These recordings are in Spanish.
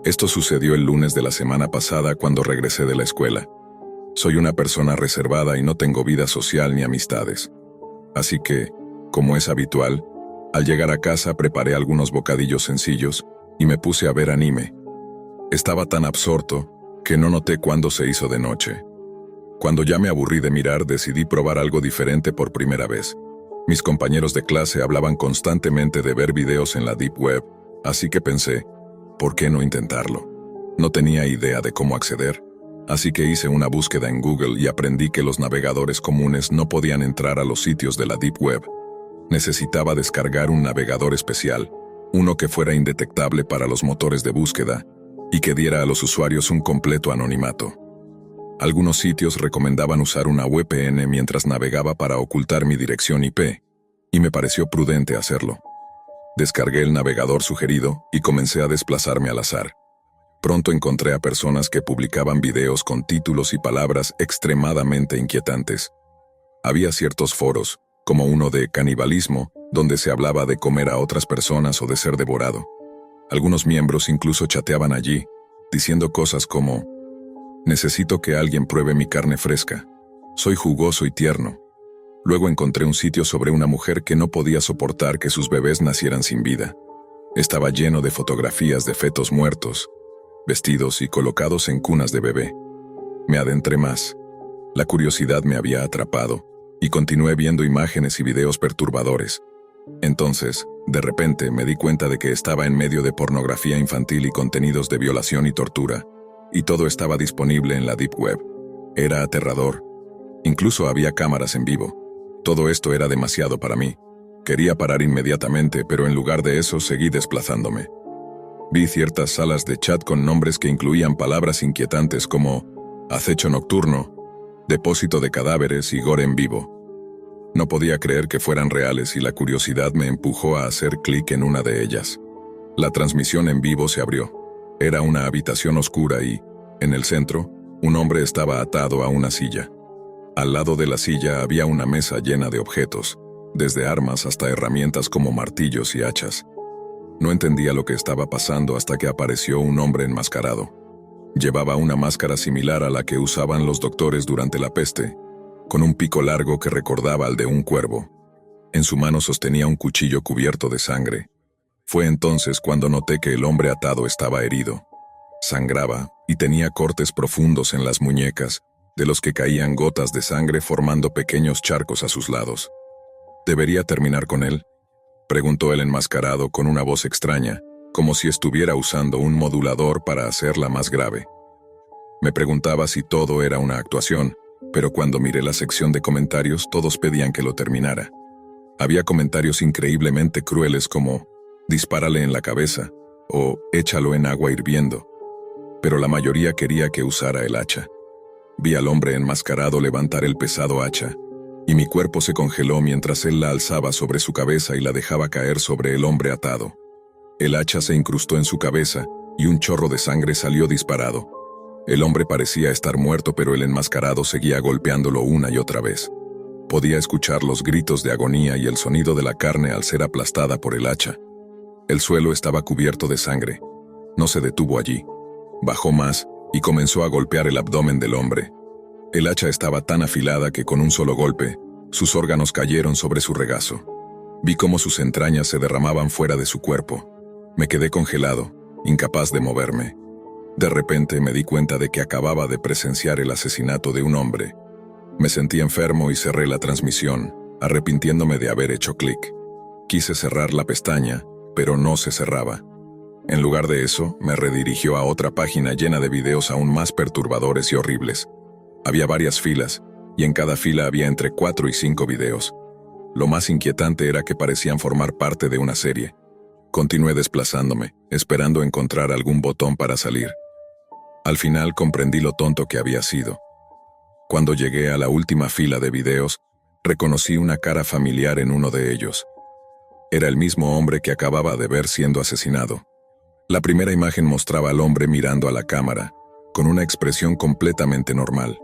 Esto sucedió el lunes de la semana pasada cuando regresé de la escuela. Soy una persona reservada y no tengo vida social ni amistades. Así que, como es habitual, al llegar a casa preparé algunos bocadillos sencillos y me puse a ver anime. Estaba tan absorto que no noté cuándo se hizo de noche. Cuando ya me aburrí de mirar, decidí probar algo diferente por primera vez. Mis compañeros de clase hablaban constantemente de ver videos en la Deep Web, así que pensé, ¿por qué no intentarlo? No tenía idea de cómo acceder, así que hice una búsqueda en Google y aprendí que los navegadores comunes no podían entrar a los sitios de la Deep Web. Necesitaba descargar un navegador especial, uno que fuera indetectable para los motores de búsqueda y que diera a los usuarios un completo anonimato. Algunos sitios recomendaban usar una VPN mientras navegaba para ocultar mi dirección IP, y me pareció prudente hacerlo. Descargué el navegador sugerido y comencé a desplazarme al azar. Pronto encontré a personas que publicaban videos con títulos y palabras extremadamente inquietantes. Había ciertos foros, como uno de canibalismo, donde se hablaba de comer a otras personas o de ser devorado. Algunos miembros incluso chateaban allí, diciendo cosas como: necesito que alguien pruebe mi carne fresca. Soy jugoso y tierno. Luego encontré un sitio sobre una mujer que no podía soportar que sus bebés nacieran sin vida. Estaba lleno de fotografías de fetos muertos, vestidos y colocados en cunas de bebé. Me adentré más. La curiosidad me había atrapado, y continué viendo imágenes y videos perturbadores. Entonces, de repente, me di cuenta de que estaba en medio de pornografía infantil y contenidos de violación y tortura, y todo estaba disponible en la Deep Web. Era aterrador. Incluso había cámaras en vivo. Todo esto era demasiado para mí. Quería parar inmediatamente, pero en lugar de eso seguí desplazándome. Vi ciertas salas de chat con nombres que incluían palabras inquietantes como acecho nocturno, depósito de cadáveres y gore en vivo. No podía creer que fueran reales y la curiosidad me empujó a hacer clic en una de ellas. La transmisión en vivo se abrió. Era una habitación oscura y, en el centro, un hombre estaba atado a una silla. Al lado de la silla había una mesa llena de objetos, desde armas hasta herramientas como martillos y hachas. No entendía lo que estaba pasando hasta que apareció un hombre enmascarado. Llevaba una máscara similar a la que usaban los doctores durante la peste, con un pico largo que recordaba al de un cuervo. En su mano sostenía un cuchillo cubierto de sangre. Fue entonces cuando noté que el hombre atado estaba herido. Sangraba y tenía cortes profundos en las muñecas, de los que caían gotas de sangre formando pequeños charcos a sus lados. ¿Debería terminar con él?, preguntó el enmascarado con una voz extraña, como si estuviera usando un modulador para hacerla más grave. Me preguntaba si todo era una actuación, pero cuando miré la sección de comentarios todos pedían que lo terminara. Había comentarios increíblemente crueles como «dispárale en la cabeza» o «échalo en agua hirviendo», pero la mayoría quería que usara el hacha. Vi al hombre enmascarado levantar el pesado hacha, y mi cuerpo se congeló mientras él la alzaba sobre su cabeza y la dejaba caer sobre el hombre atado. El hacha se incrustó en su cabeza, y un chorro de sangre salió disparado. El hombre parecía estar muerto, pero el enmascarado seguía golpeándolo una y otra vez. Podía escuchar los gritos de agonía y el sonido de la carne al ser aplastada por el hacha. El suelo estaba cubierto de sangre. No se detuvo allí. Bajó más y comenzó a golpear el abdomen del hombre. El hacha estaba tan afilada que con un solo golpe, sus órganos cayeron sobre su regazo. Vi cómo sus entrañas se derramaban fuera de su cuerpo. Me quedé congelado, incapaz de moverme. De repente me di cuenta de que acababa de presenciar el asesinato de un hombre. Me sentí enfermo y cerré la transmisión, arrepintiéndome de haber hecho clic. Quise cerrar la pestaña, pero no se cerraba. En lugar de eso, me redirigió a otra página llena de videos aún más perturbadores y horribles. Había varias filas, y en cada fila había entre 4 y 5 videos. Lo más inquietante era que parecían formar parte de una serie. Continué desplazándome, esperando encontrar algún botón para salir. Al final comprendí lo tonto que había sido. Cuando llegué a la última fila de videos, reconocí una cara familiar en uno de ellos. Era el mismo hombre que acababa de ver siendo asesinado. La primera imagen mostraba al hombre mirando a la cámara, con una expresión completamente normal.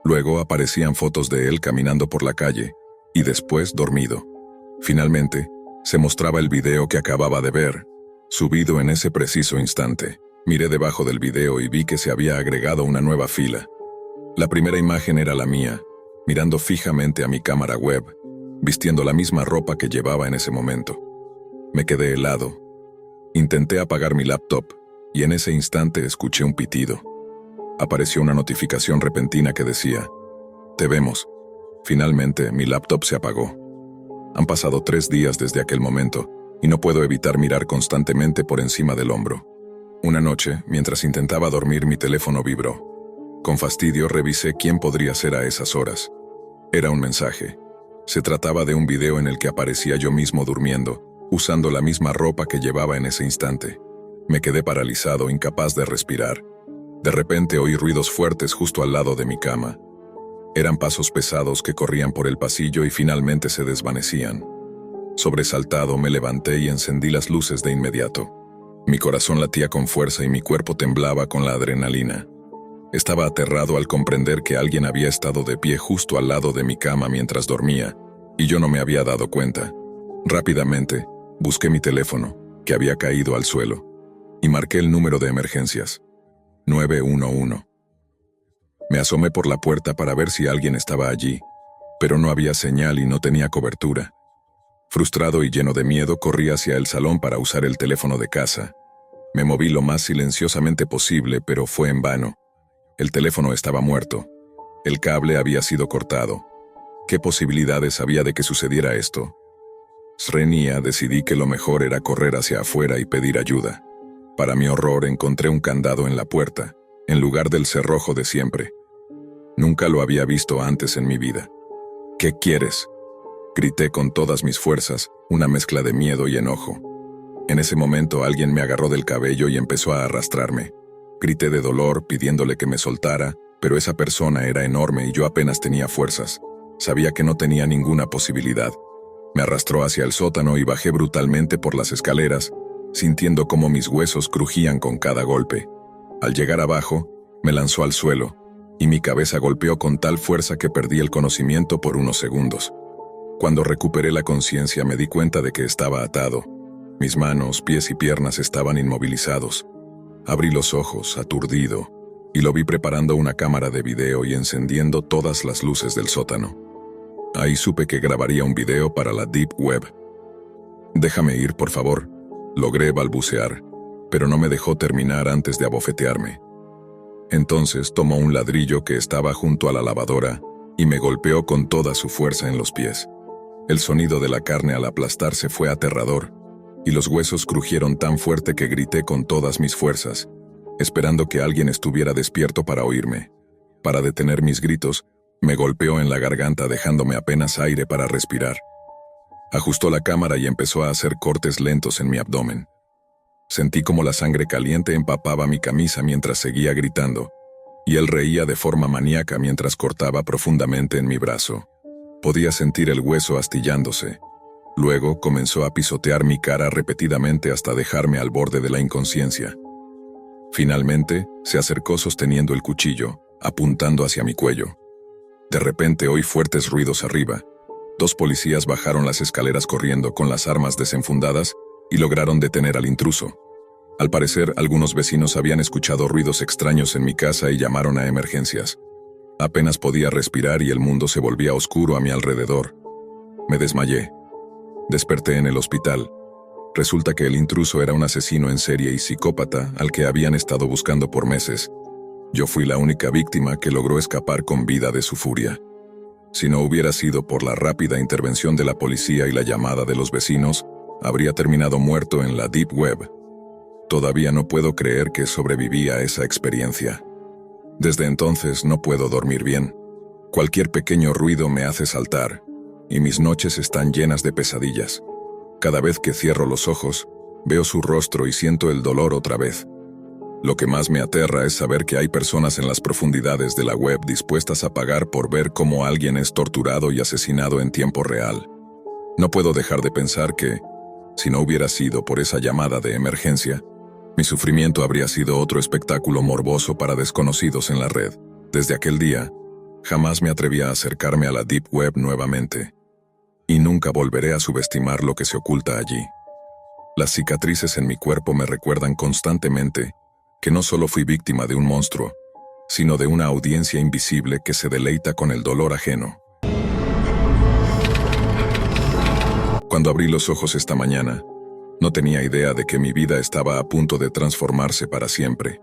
Luego aparecían fotos de él caminando por la calle, y después dormido. Finalmente, se mostraba el video que acababa de ver, subido en ese preciso instante. Miré debajo del video y vi que se había agregado una nueva fila. La primera imagen era la mía, mirando fijamente a mi cámara web, vistiendo la misma ropa que llevaba en ese momento. Me quedé helado. Intenté apagar mi laptop y en ese instante escuché un pitido. Apareció una notificación repentina que decía: «Te vemos». Finalmente, mi laptop se apagó. Han pasado 3 días desde aquel momento y no puedo evitar mirar constantemente por encima del hombro. Una noche, mientras intentaba dormir, mi teléfono vibró. Con fastidio revisé quién podría ser a esas horas. Era un mensaje. Se trataba de un video en el que aparecía yo mismo durmiendo, usando la misma ropa que llevaba en ese instante. Me quedé paralizado, incapaz de respirar. De repente oí ruidos fuertes justo al lado de mi cama. Eran pasos pesados que corrían por el pasillo y finalmente se desvanecían. Sobresaltado, me levanté y encendí las luces de inmediato. Mi corazón latía con fuerza y mi cuerpo temblaba con la adrenalina. Estaba aterrado al comprender que alguien había estado de pie justo al lado de mi cama mientras dormía, y yo no me había dado cuenta. Rápidamente, busqué mi teléfono, que había caído al suelo, y marqué el número de emergencias: 911. Me asomé por la puerta para ver si alguien estaba allí, pero no había señal y no tenía cobertura. Frustrado y lleno de miedo, corrí hacia el salón para usar el teléfono de casa. Me moví lo más silenciosamente posible, pero fue en vano. El teléfono estaba muerto. El cable había sido cortado. ¿Qué posibilidades había de que sucediera esto? Srenia, decidí que lo mejor era correr hacia afuera y pedir ayuda. Para mi horror, encontré un candado en la puerta, en lugar del cerrojo de siempre. Nunca lo había visto antes en mi vida. «¿Qué quieres?», grité con todas mis fuerzas, una mezcla de miedo y enojo. En ese momento alguien me agarró del cabello y empezó a arrastrarme. Grité de dolor, pidiéndole que me soltara, pero esa persona era enorme y yo apenas tenía fuerzas. Sabía que no tenía ninguna posibilidad. Me arrastró hacia el sótano y bajé brutalmente por las escaleras, sintiendo cómo mis huesos crujían con cada golpe. Al llegar abajo, me lanzó al suelo, y mi cabeza golpeó con tal fuerza que perdí el conocimiento por unos segundos. Cuando recuperé la conciencia me di cuenta de que estaba atado. Mis manos, pies y piernas estaban inmovilizados. Abrí los ojos, aturdido, y lo vi preparando una cámara de video y encendiendo todas las luces del sótano. Ahí supe que grabaría un video para la Deep Web. «Déjame ir, por favor», logré balbucear, pero no me dejó terminar antes de abofetearme. Entonces tomó un ladrillo que estaba junto a la lavadora y me golpeó con toda su fuerza en los pies. El sonido de la carne al aplastarse fue aterrador, y los huesos crujieron tan fuerte que grité con todas mis fuerzas, esperando que alguien estuviera despierto para oírme. Para detener mis gritos, me golpeó en la garganta dejándome apenas aire para respirar. Ajustó la cámara y empezó a hacer cortes lentos en mi abdomen. Sentí como la sangre caliente empapaba mi camisa mientras seguía gritando, y él reía de forma maníaca mientras cortaba profundamente en mi brazo. Podía sentir el hueso astillándose. Luego comenzó a pisotear mi cara repetidamente hasta dejarme al borde de la inconsciencia. Finalmente, se acercó sosteniendo el cuchillo, apuntando hacia mi cuello. De repente oí fuertes ruidos arriba. 2 policías bajaron las escaleras corriendo con las armas desenfundadas y lograron detener al intruso. Al parecer, algunos vecinos habían escuchado ruidos extraños en mi casa y llamaron a emergencias. Apenas podía respirar y el mundo se volvía oscuro a mi alrededor. Me desmayé. Desperté en el hospital. Resulta que el intruso era un asesino en serie y psicópata al que habían estado buscando por meses. Yo fui la única víctima que logró escapar con vida de su furia. Si no hubiera sido por la rápida intervención de la policía y la llamada de los vecinos, habría terminado muerto en la Deep Web. Todavía no puedo creer que sobreviví a esa experiencia. Desde entonces no puedo dormir bien. Cualquier pequeño ruido me hace saltar, y mis noches están llenas de pesadillas. Cada vez que cierro los ojos, veo su rostro y siento el dolor otra vez. Lo que más me aterra es saber que hay personas en las profundidades de la web dispuestas a pagar por ver cómo alguien es torturado y asesinado en tiempo real. No puedo dejar de pensar que, si no hubiera sido por esa llamada de emergencia, mi sufrimiento habría sido otro espectáculo morboso para desconocidos en la red. Desde aquel día, jamás me atreví a acercarme a la Deep Web nuevamente. Y nunca volveré a subestimar lo que se oculta allí. Las cicatrices en mi cuerpo me recuerdan constantemente que no solo fui víctima de un monstruo, sino de una audiencia invisible que se deleita con el dolor ajeno. Cuando abrí los ojos esta mañana, no tenía idea de que mi vida estaba a punto de transformarse para siempre.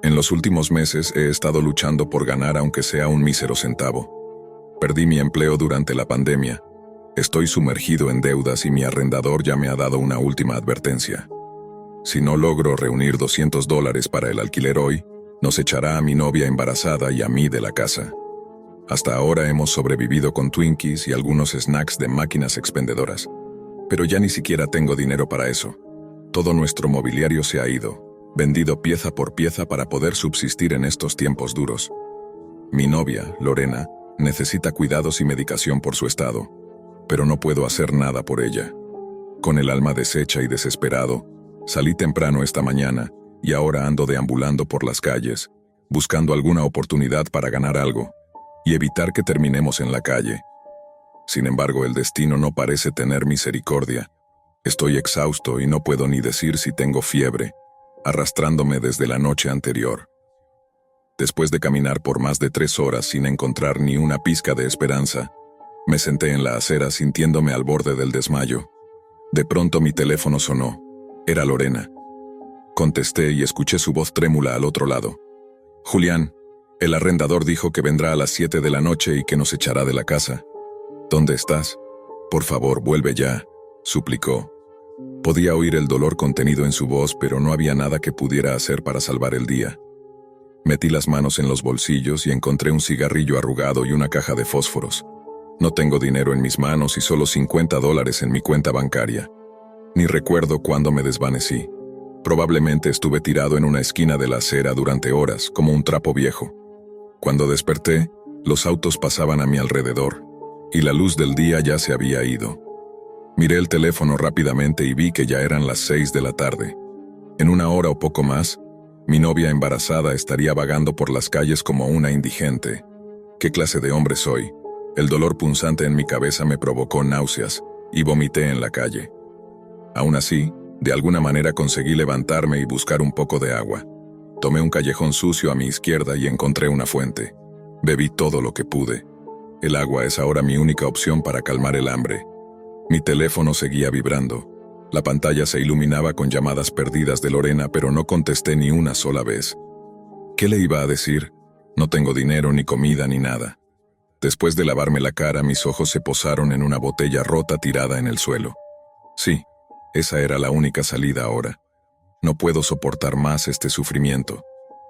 En los últimos meses he estado luchando por ganar aunque sea un mísero centavo. Perdí mi empleo durante la pandemia. Estoy sumergido en deudas y mi arrendador ya me ha dado una última advertencia. Si no logro reunir $200 para el alquiler hoy, nos echará a mi novia embarazada y a mí de la casa. Hasta ahora hemos sobrevivido con Twinkies y algunos snacks de máquinas expendedoras. Pero ya ni siquiera tengo dinero para eso. Todo nuestro mobiliario se ha ido, vendido pieza por pieza para poder subsistir en estos tiempos duros. Mi novia, Lorena, necesita cuidados y medicación por su estado, pero no puedo hacer nada por ella. Con el alma deshecha y desesperado, salí temprano esta mañana y ahora ando deambulando por las calles, buscando alguna oportunidad para ganar algo y evitar que terminemos en la calle. Sin embargo, el destino no parece tener misericordia. Estoy exhausto y no puedo ni decir si tengo fiebre, arrastrándome desde la noche anterior. Después de caminar por más de 3 horas sin encontrar ni una pizca de esperanza, me senté en la acera sintiéndome al borde del desmayo. De pronto mi teléfono sonó. Era Lorena. Contesté y escuché su voz trémula al otro lado. Julián, el arrendador dijo que vendrá a las 7 de la noche y que nos echará de la casa. ¿Dónde estás? Por favor, vuelve ya, suplicó. Podía oír el dolor contenido en su voz, pero no había nada que pudiera hacer para salvar el día. Metí las manos en los bolsillos y encontré un cigarrillo arrugado y una caja de fósforos. No tengo dinero en mis manos y solo $50 en mi cuenta bancaria. Ni recuerdo cuándo me desvanecí. Probablemente estuve tirado en una esquina de la acera durante horas, como un trapo viejo. Cuando desperté, los autos pasaban a mi alrededor, y la luz del día ya se había ido. Miré el teléfono rápidamente y vi que ya eran las 6 de la tarde. En una hora o poco más, mi novia embarazada estaría vagando por las calles como una indigente. ¿Qué clase de hombre soy? El dolor punzante en mi cabeza me provocó náuseas, y vomité en la calle. Aún así, de alguna manera conseguí levantarme y buscar un poco de agua. Tomé un callejón sucio a mi izquierda y encontré una fuente. Bebí todo lo que pude. El agua es ahora mi única opción para calmar el hambre. Mi teléfono seguía vibrando. La pantalla se iluminaba con llamadas perdidas de Lorena, pero no contesté ni una sola vez. ¿Qué le iba a decir? No tengo dinero, ni comida, ni nada. Después de lavarme la cara, mis ojos se posaron en una botella rota tirada en el suelo. Sí, esa era la única salida ahora. No puedo soportar más este sufrimiento.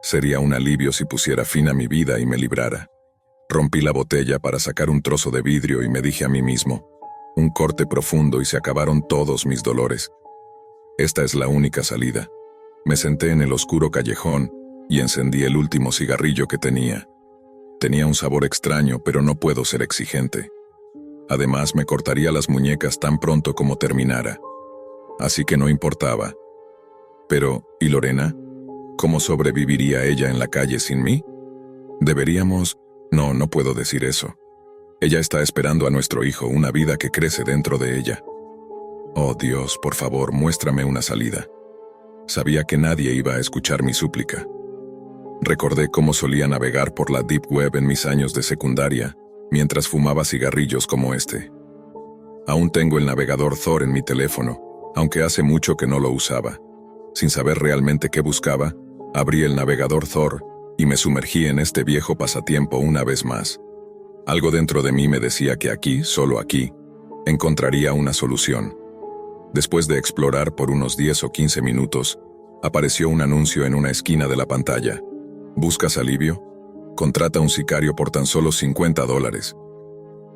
Sería un alivio si pusiera fin a mi vida y me librara. Rompí la botella para sacar un trozo de vidrio y me dije a mí mismo, un corte profundo y se acabaron todos mis dolores. Esta es la única salida. Me senté en el oscuro callejón y encendí el último cigarrillo que tenía. Tenía un sabor extraño, pero no puedo ser exigente. Además, me cortaría las muñecas tan pronto como terminara. Así que no importaba. Pero, ¿y Lorena? ¿Cómo sobreviviría ella en la calle sin mí? Deberíamos... No puedo decir eso. Ella está esperando a nuestro hijo, una vida que crece dentro de ella. Oh Dios, por favor, muéstrame una salida. Sabía que nadie iba a escuchar mi súplica. Recordé cómo solía navegar por la Deep Web en mis años de secundaria, mientras fumaba cigarrillos como este. Aún tengo el navegador Tor en mi teléfono, aunque hace mucho que no lo usaba. Sin saber realmente qué buscaba, abrí el navegador Tor y me sumergí en este viejo pasatiempo una vez más. Algo dentro de mí me decía que aquí, solo aquí, encontraría una solución. Después de explorar por unos 10 o 15 minutos, apareció un anuncio en una esquina de la pantalla. ¿Buscas alivio? Contrata un sicario por tan solo $50.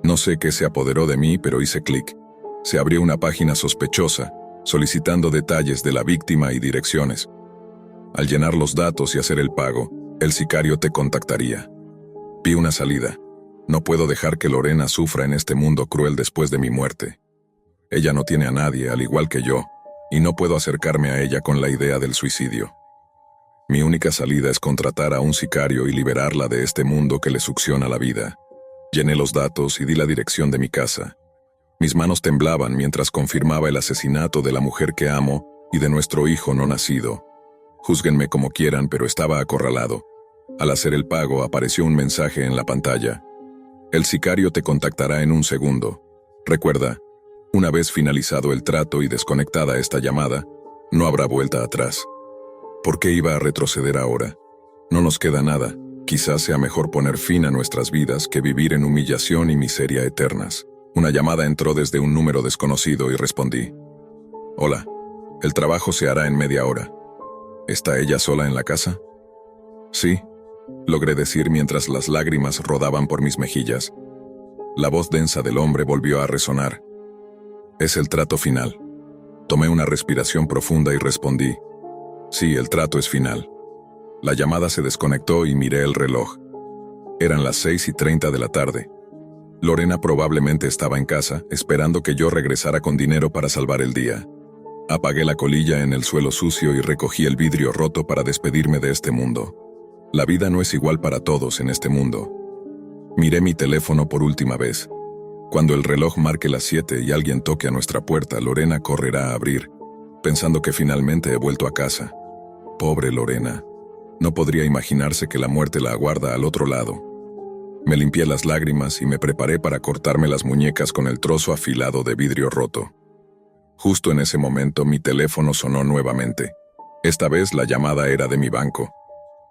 No sé qué se apoderó de mí, pero hice clic. Se abrió una página sospechosa, solicitando detalles de la víctima y direcciones. Al llenar los datos y hacer el pago, el sicario te contactaría. Vi una salida. No puedo dejar que Lorena sufra en este mundo cruel después de mi muerte. Ella no tiene a nadie, al igual que yo, y no puedo acercarme a ella con la idea del suicidio. Mi única salida es contratar a un sicario y liberarla de este mundo que le succiona la vida. Llené los datos y di la dirección de mi casa. Mis manos temblaban mientras confirmaba el asesinato de la mujer que amo y de nuestro hijo no nacido. Júzguenme como quieran, pero estaba acorralado. Al hacer el pago apareció un mensaje en la pantalla. El sicario te contactará en un segundo. Recuerda, una vez finalizado el trato y desconectada esta llamada, no habrá vuelta atrás. ¿Por qué iba a retroceder ahora? No nos queda nada. Quizás sea mejor poner fin a nuestras vidas que vivir en humillación y miseria eternas. Una llamada entró desde un número desconocido y respondí. Hola, el trabajo se hará en media hora. ¿Está ella sola en la casa? Sí, logré decir mientras las lágrimas rodaban por mis mejillas. La voz densa del hombre volvió a resonar. Es el trato final. Tomé una respiración profunda y respondí. Sí, el trato es final. La llamada se desconectó y miré el reloj. Eran las 6:30 de la tarde. Lorena probablemente estaba en casa, esperando que yo regresara con dinero para salvar el día. Apagué la colilla en el suelo sucio y recogí el vidrio roto para despedirme de este mundo. La vida no es igual para todos en este mundo. Miré mi teléfono por última vez. Cuando el reloj marque las 7 y alguien toque a nuestra puerta, Lorena correrá a abrir, pensando que finalmente he vuelto a casa. Pobre Lorena. No podría imaginarse que la muerte la aguarda al otro lado. Me limpié las lágrimas y me preparé para cortarme las muñecas con el trozo afilado de vidrio roto. Justo en ese momento mi teléfono sonó nuevamente. Esta vez la llamada era de mi banco.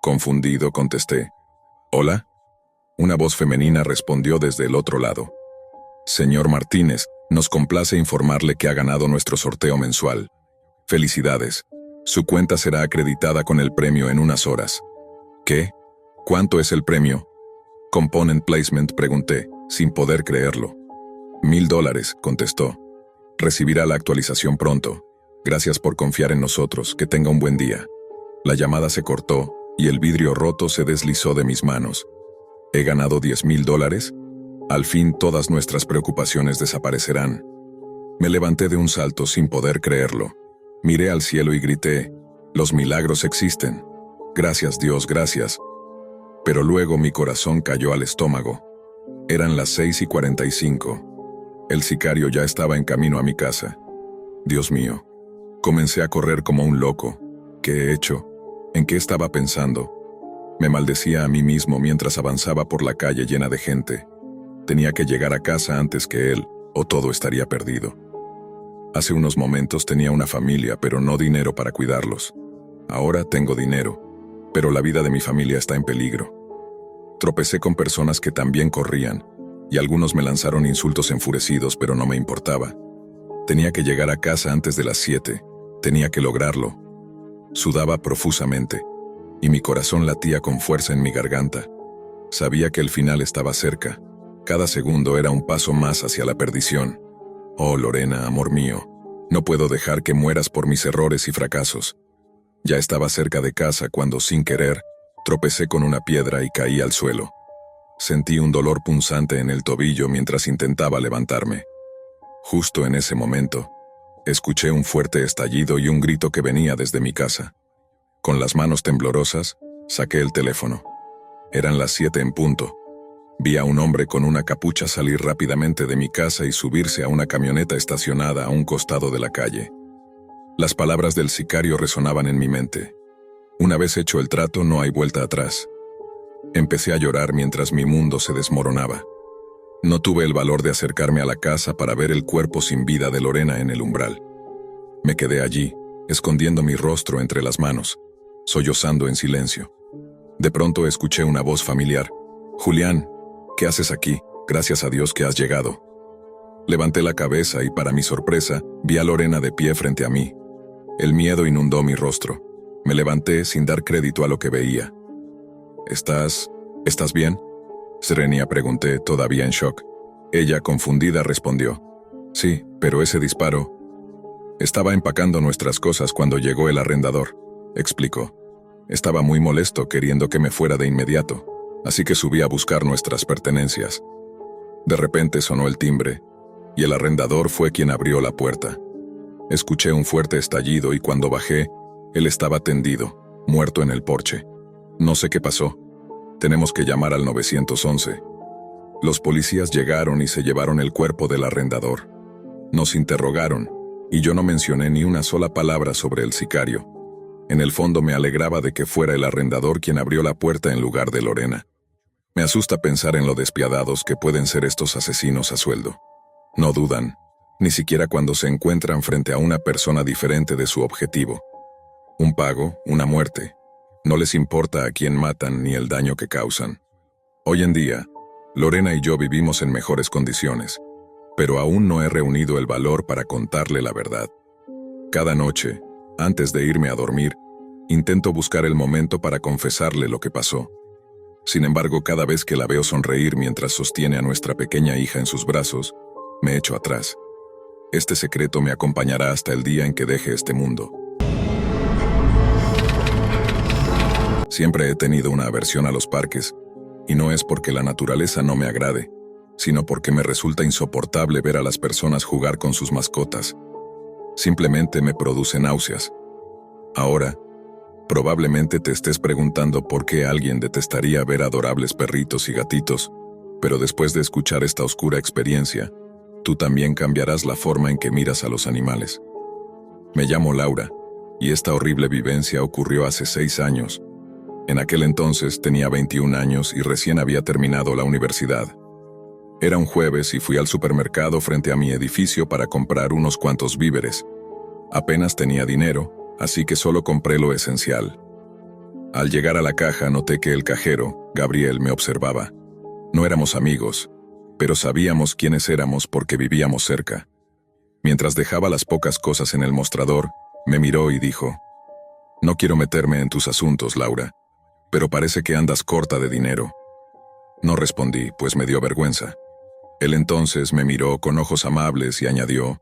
Confundido contesté. ¿Hola? Una voz femenina respondió desde el otro lado. Señor Martínez, nos complace informarle que ha ganado nuestro sorteo mensual. Felicidades. Su cuenta será acreditada con el premio en unas horas. ¿Qué? ¿Cuánto es el premio? Component Placement, pregunté, sin poder creerlo. $1000, contestó. Recibirá la actualización pronto. Gracias por confiar en nosotros, que tenga un buen día. La llamada se cortó y el vidrio roto se deslizó de mis manos. ¿He ganado $10,000? Al fin todas nuestras preocupaciones desaparecerán. Me levanté de un salto sin poder creerlo. Miré al cielo y grité, los milagros existen. Gracias Dios, gracias. Pero luego mi corazón cayó al estómago. Eran las 6:45. El sicario ya estaba en camino a mi casa. Dios mío. Comencé a correr como un loco. ¿Qué he hecho? ¿En qué estaba pensando? Me maldecía a mí mismo mientras avanzaba por la calle llena de gente. Tenía que llegar a casa antes que él, o todo estaría perdido. Hace unos momentos tenía una familia, pero no dinero para cuidarlos. Ahora tengo dinero, pero la vida de mi familia está en peligro. Tropecé con personas que también corrían, y algunos me lanzaron insultos enfurecidos, pero no me importaba. Tenía que llegar a casa antes de las 7, tenía que lograrlo. Sudaba profusamente, y mi corazón latía con fuerza en mi garganta. Sabía que el final estaba cerca. Cada segundo era un paso más hacia la perdición. Oh, Lorena, amor mío, no puedo dejar que mueras por mis errores y fracasos. Ya estaba cerca de casa cuando, sin querer, tropecé con una piedra y caí al suelo. Sentí un dolor punzante en el tobillo mientras intentaba levantarme. Justo en ese momento, escuché un fuerte estallido y un grito que venía desde mi casa. Con las manos temblorosas, saqué el teléfono. Eran las 7 en punto. Vi a un hombre con una capucha salir rápidamente de mi casa y subirse a una camioneta estacionada a un costado de la calle. Las palabras del sicario resonaban en mi mente. Una vez hecho el trato, no hay vuelta atrás. Empecé a llorar mientras mi mundo se desmoronaba. No tuve el valor de acercarme a la casa para ver el cuerpo sin vida de Lorena en el umbral. Me quedé allí, escondiendo mi rostro entre las manos, sollozando en silencio. De pronto escuché una voz familiar. «Julián, ¿qué haces aquí? Gracias a Dios que has llegado». Levanté la cabeza y, para mi sorpresa, vi a Lorena de pie frente a mí. El miedo inundó mi rostro. Me levanté sin dar crédito a lo que veía. ¿Estás bien?», Serenia pregunté, todavía en shock. Ella, confundida, respondió. «Sí, pero ese disparo...». «Estaba empacando nuestras cosas cuando llegó el arrendador», explicó. «Estaba muy molesto, queriendo que me fuera de inmediato, así que subí a buscar nuestras pertenencias. De repente sonó el timbre, y el arrendador fue quien abrió la puerta. Escuché un fuerte estallido y cuando bajé, él estaba tendido, muerto en el porche. No sé qué pasó. Tenemos que llamar al 911. Los policías llegaron y se llevaron el cuerpo del arrendador. Nos interrogaron, y yo no mencioné ni una sola palabra sobre el sicario. En el fondo me alegraba de que fuera el arrendador quien abrió la puerta en lugar de Lorena. Me asusta pensar en lo despiadados que pueden ser estos asesinos a sueldo. No dudan, ni siquiera cuando se encuentran frente a una persona diferente de su objetivo. Un pago, una muerte. No les importa a quién matan ni el daño que causan. Hoy en día, Lorena y yo vivimos en mejores condiciones, pero aún no he reunido el valor para contarle la verdad. Cada noche, antes de irme a dormir, intento buscar el momento para confesarle lo que pasó. Sin embargo, cada vez que la veo sonreír mientras sostiene a nuestra pequeña hija en sus brazos, me echo atrás. Este secreto me acompañará hasta el día en que deje este mundo. Siempre he tenido una aversión a los parques, y no es porque la naturaleza no me agrade, sino porque me resulta insoportable ver a las personas jugar con sus mascotas. Simplemente me produce náuseas. Ahora, probablemente te estés preguntando por qué alguien detestaría ver adorables perritos y gatitos, pero después de escuchar esta oscura experiencia, tú también cambiarás la forma en que miras a los animales. Me llamo Laura, y esta horrible vivencia ocurrió hace 6 años. En aquel entonces tenía 21 años y recién había terminado la universidad. Era un jueves y fui al supermercado frente a mi edificio para comprar unos cuantos víveres. Apenas tenía dinero, así que solo compré lo esencial. Al llegar a la caja noté que el cajero, Gabriel, me observaba. No éramos amigos, pero sabíamos quiénes éramos porque vivíamos cerca. Mientras dejaba las pocas cosas en el mostrador, me miró y dijo: «No quiero meterme en tus asuntos, Laura, pero parece que andas corta de dinero». No respondí, pues me dio vergüenza. Él entonces me miró con ojos amables y añadió: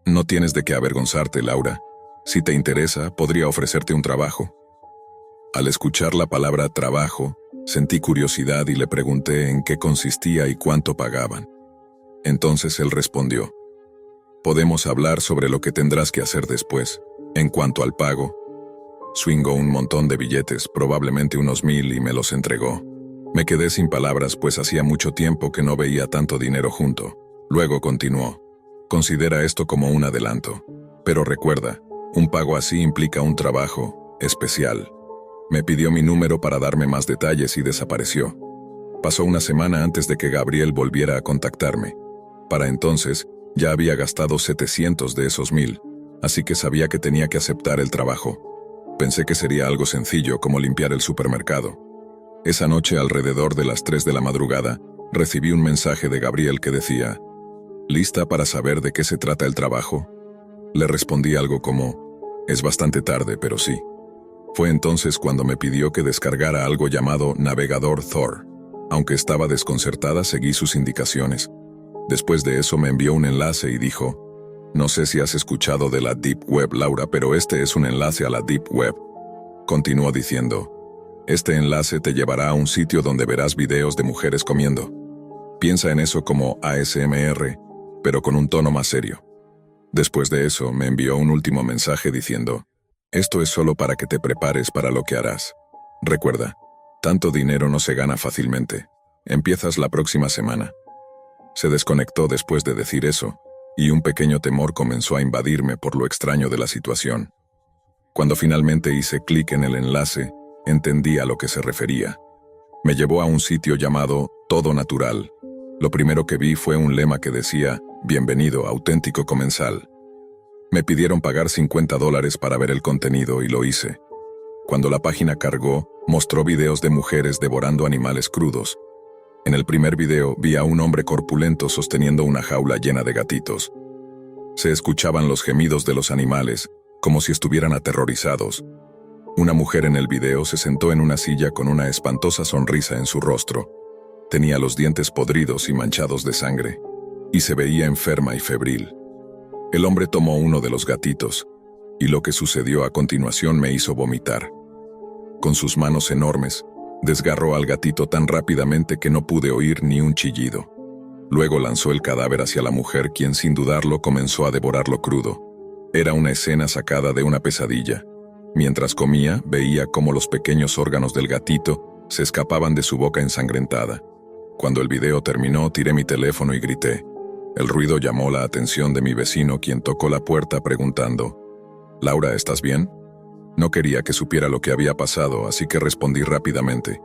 «No tienes de qué avergonzarte, Laura. Si te interesa, podría ofrecerte un trabajo». Al escuchar la palabra trabajo, sentí curiosidad y le pregunté en qué consistía y cuánto pagaban. Entonces él respondió: «Podemos hablar sobre lo que tendrás que hacer después. En cuanto al pago». Swingó un montón de billetes, probablemente unos 1000, y me los entregó. Me quedé sin palabras, pues hacía mucho tiempo que no veía tanto dinero junto. Luego continuó: «Considera esto como un adelanto. Pero recuerda, un pago así implica un trabajo especial». Me pidió mi número para darme más detalles y desapareció. Pasó una semana antes de que Gabriel volviera a contactarme. Para entonces, ya había gastado 700 de esos 1000, así que sabía que tenía que aceptar el trabajo. Pensé que sería algo sencillo como limpiar el supermercado. Esa noche, alrededor de las 3 de la madrugada, recibí un mensaje de Gabriel que decía: «¿Lista para saber de qué se trata el trabajo?». Le respondí algo como: «Es bastante tarde, pero sí». Fue entonces cuando me pidió que descargara algo llamado Navegador Tor. Aunque estaba desconcertada, seguí sus indicaciones. Después de eso me envió un enlace y dijo: «No sé si has escuchado de la Deep Web, Laura, pero este es un enlace a la Deep Web». Continuó diciendo: «Este enlace te llevará a un sitio donde verás videos de mujeres comiendo. Piensa en eso como ASMR, pero con un tono más serio». Después de eso, me envió un último mensaje diciendo: «Esto es solo para que te prepares para lo que harás. Recuerda, tanto dinero no se gana fácilmente. Empiezas la próxima semana». Se desconectó después de decir eso, y un pequeño temor comenzó a invadirme por lo extraño de la situación. Cuando finalmente hice clic en el enlace, entendí a lo que se refería. Me llevó a un sitio llamado Todo Natural. Lo primero que vi fue un lema que decía: «Bienvenido, auténtico comensal». Me pidieron pagar $50 para ver el contenido y lo hice. Cuando la página cargó, mostró videos de mujeres devorando animales crudos. En el primer video vi a un hombre corpulento sosteniendo una jaula llena de gatitos. Se escuchaban los gemidos de los animales, como si estuvieran aterrorizados. Una mujer en el video se sentó en una silla con una espantosa sonrisa en su rostro. Tenía los dientes podridos y manchados de sangre, y se veía enferma y febril. El hombre tomó uno de los gatitos, y lo que sucedió a continuación me hizo vomitar. Con sus manos enormes, desgarró al gatito tan rápidamente que no pude oír ni un chillido. Luego lanzó el cadáver hacia la mujer, quien sin dudarlo comenzó a devorarlo crudo. Era una escena sacada de una pesadilla. Mientras comía, veía cómo los pequeños órganos del gatito se escapaban de su boca ensangrentada. Cuando el video terminó, tiré mi teléfono y grité. El ruido llamó la atención de mi vecino, quien tocó la puerta preguntando: «Laura, ¿estás bien?». No quería que supiera lo que había pasado, así que respondí rápidamente.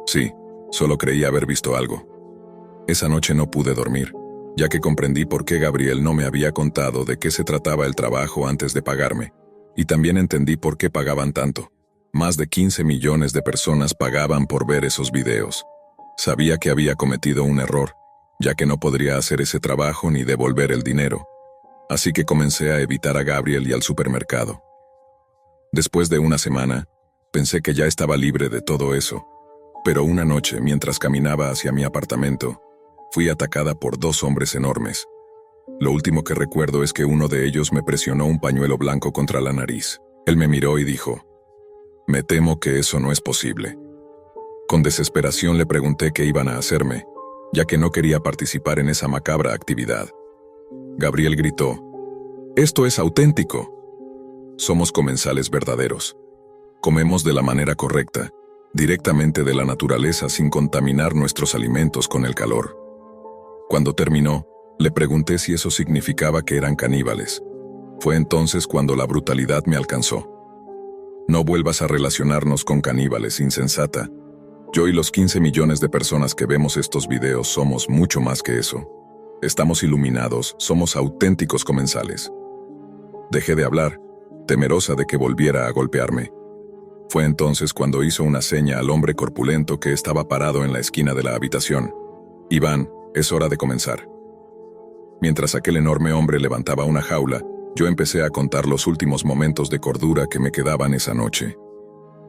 Sí, solo creía haber visto algo. Esa noche no pude dormir, ya que comprendí por qué Gabriel no me había contado de qué se trataba el trabajo antes de pagarme, y también entendí por qué pagaban tanto. Más de 15 millones de personas pagaban por ver esos videos. Sabía que había cometido un error, ya que no podría hacer ese trabajo ni devolver el dinero. Así que comencé a evitar a Gabriel y al supermercado. Después de una semana, pensé que ya estaba libre de todo eso, pero una noche, mientras caminaba hacia mi apartamento, fui atacada por dos hombres enormes. Lo último que recuerdo es que uno de ellos me presionó un pañuelo blanco contra la nariz. Él me miró y dijo: «Me temo que eso no es posible». Con desesperación le pregunté qué iban a hacerme, ya que no quería participar en esa macabra actividad. Gabriel gritó: «Esto es auténtico. Somos comensales verdaderos. Comemos de la manera correcta, directamente de la naturaleza sin contaminar nuestros alimentos con el calor». Cuando terminó, le pregunté si eso significaba que eran caníbales. Fue entonces cuando la brutalidad me alcanzó. «No vuelvas a relacionarnos con caníbales, insensata. Yo y los 15 millones de personas que vemos estos videos somos mucho más que eso. Estamos iluminados, somos auténticos comensales». Dejé de hablar, temerosa de que volviera a golpearme. Fue entonces cuando hizo una seña al hombre corpulento que estaba parado en la esquina de la habitación. «Iván, es hora de comenzar». Mientras aquel enorme hombre levantaba una jaula, yo empecé a contar los últimos momentos de cordura que me quedaban esa noche.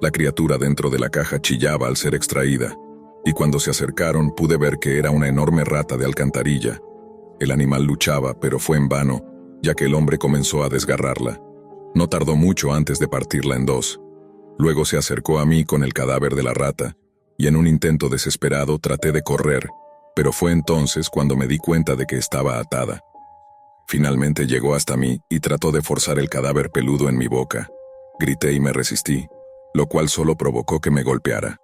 La criatura dentro de la caja chillaba al ser extraída, y cuando se acercaron pude ver que era una enorme rata de alcantarilla. El animal luchaba, pero fue en vano, ya que el hombre comenzó a desgarrarla. No tardó mucho antes de partirla en dos. Luego se acercó a mí con el cadáver de la rata, y en un intento desesperado traté de correr, pero fue entonces cuando me di cuenta de que estaba atada. Finalmente llegó hasta mí y trató de forzar el cadáver peludo en mi boca. Grité y me resistí, lo cual solo provocó que me golpeara.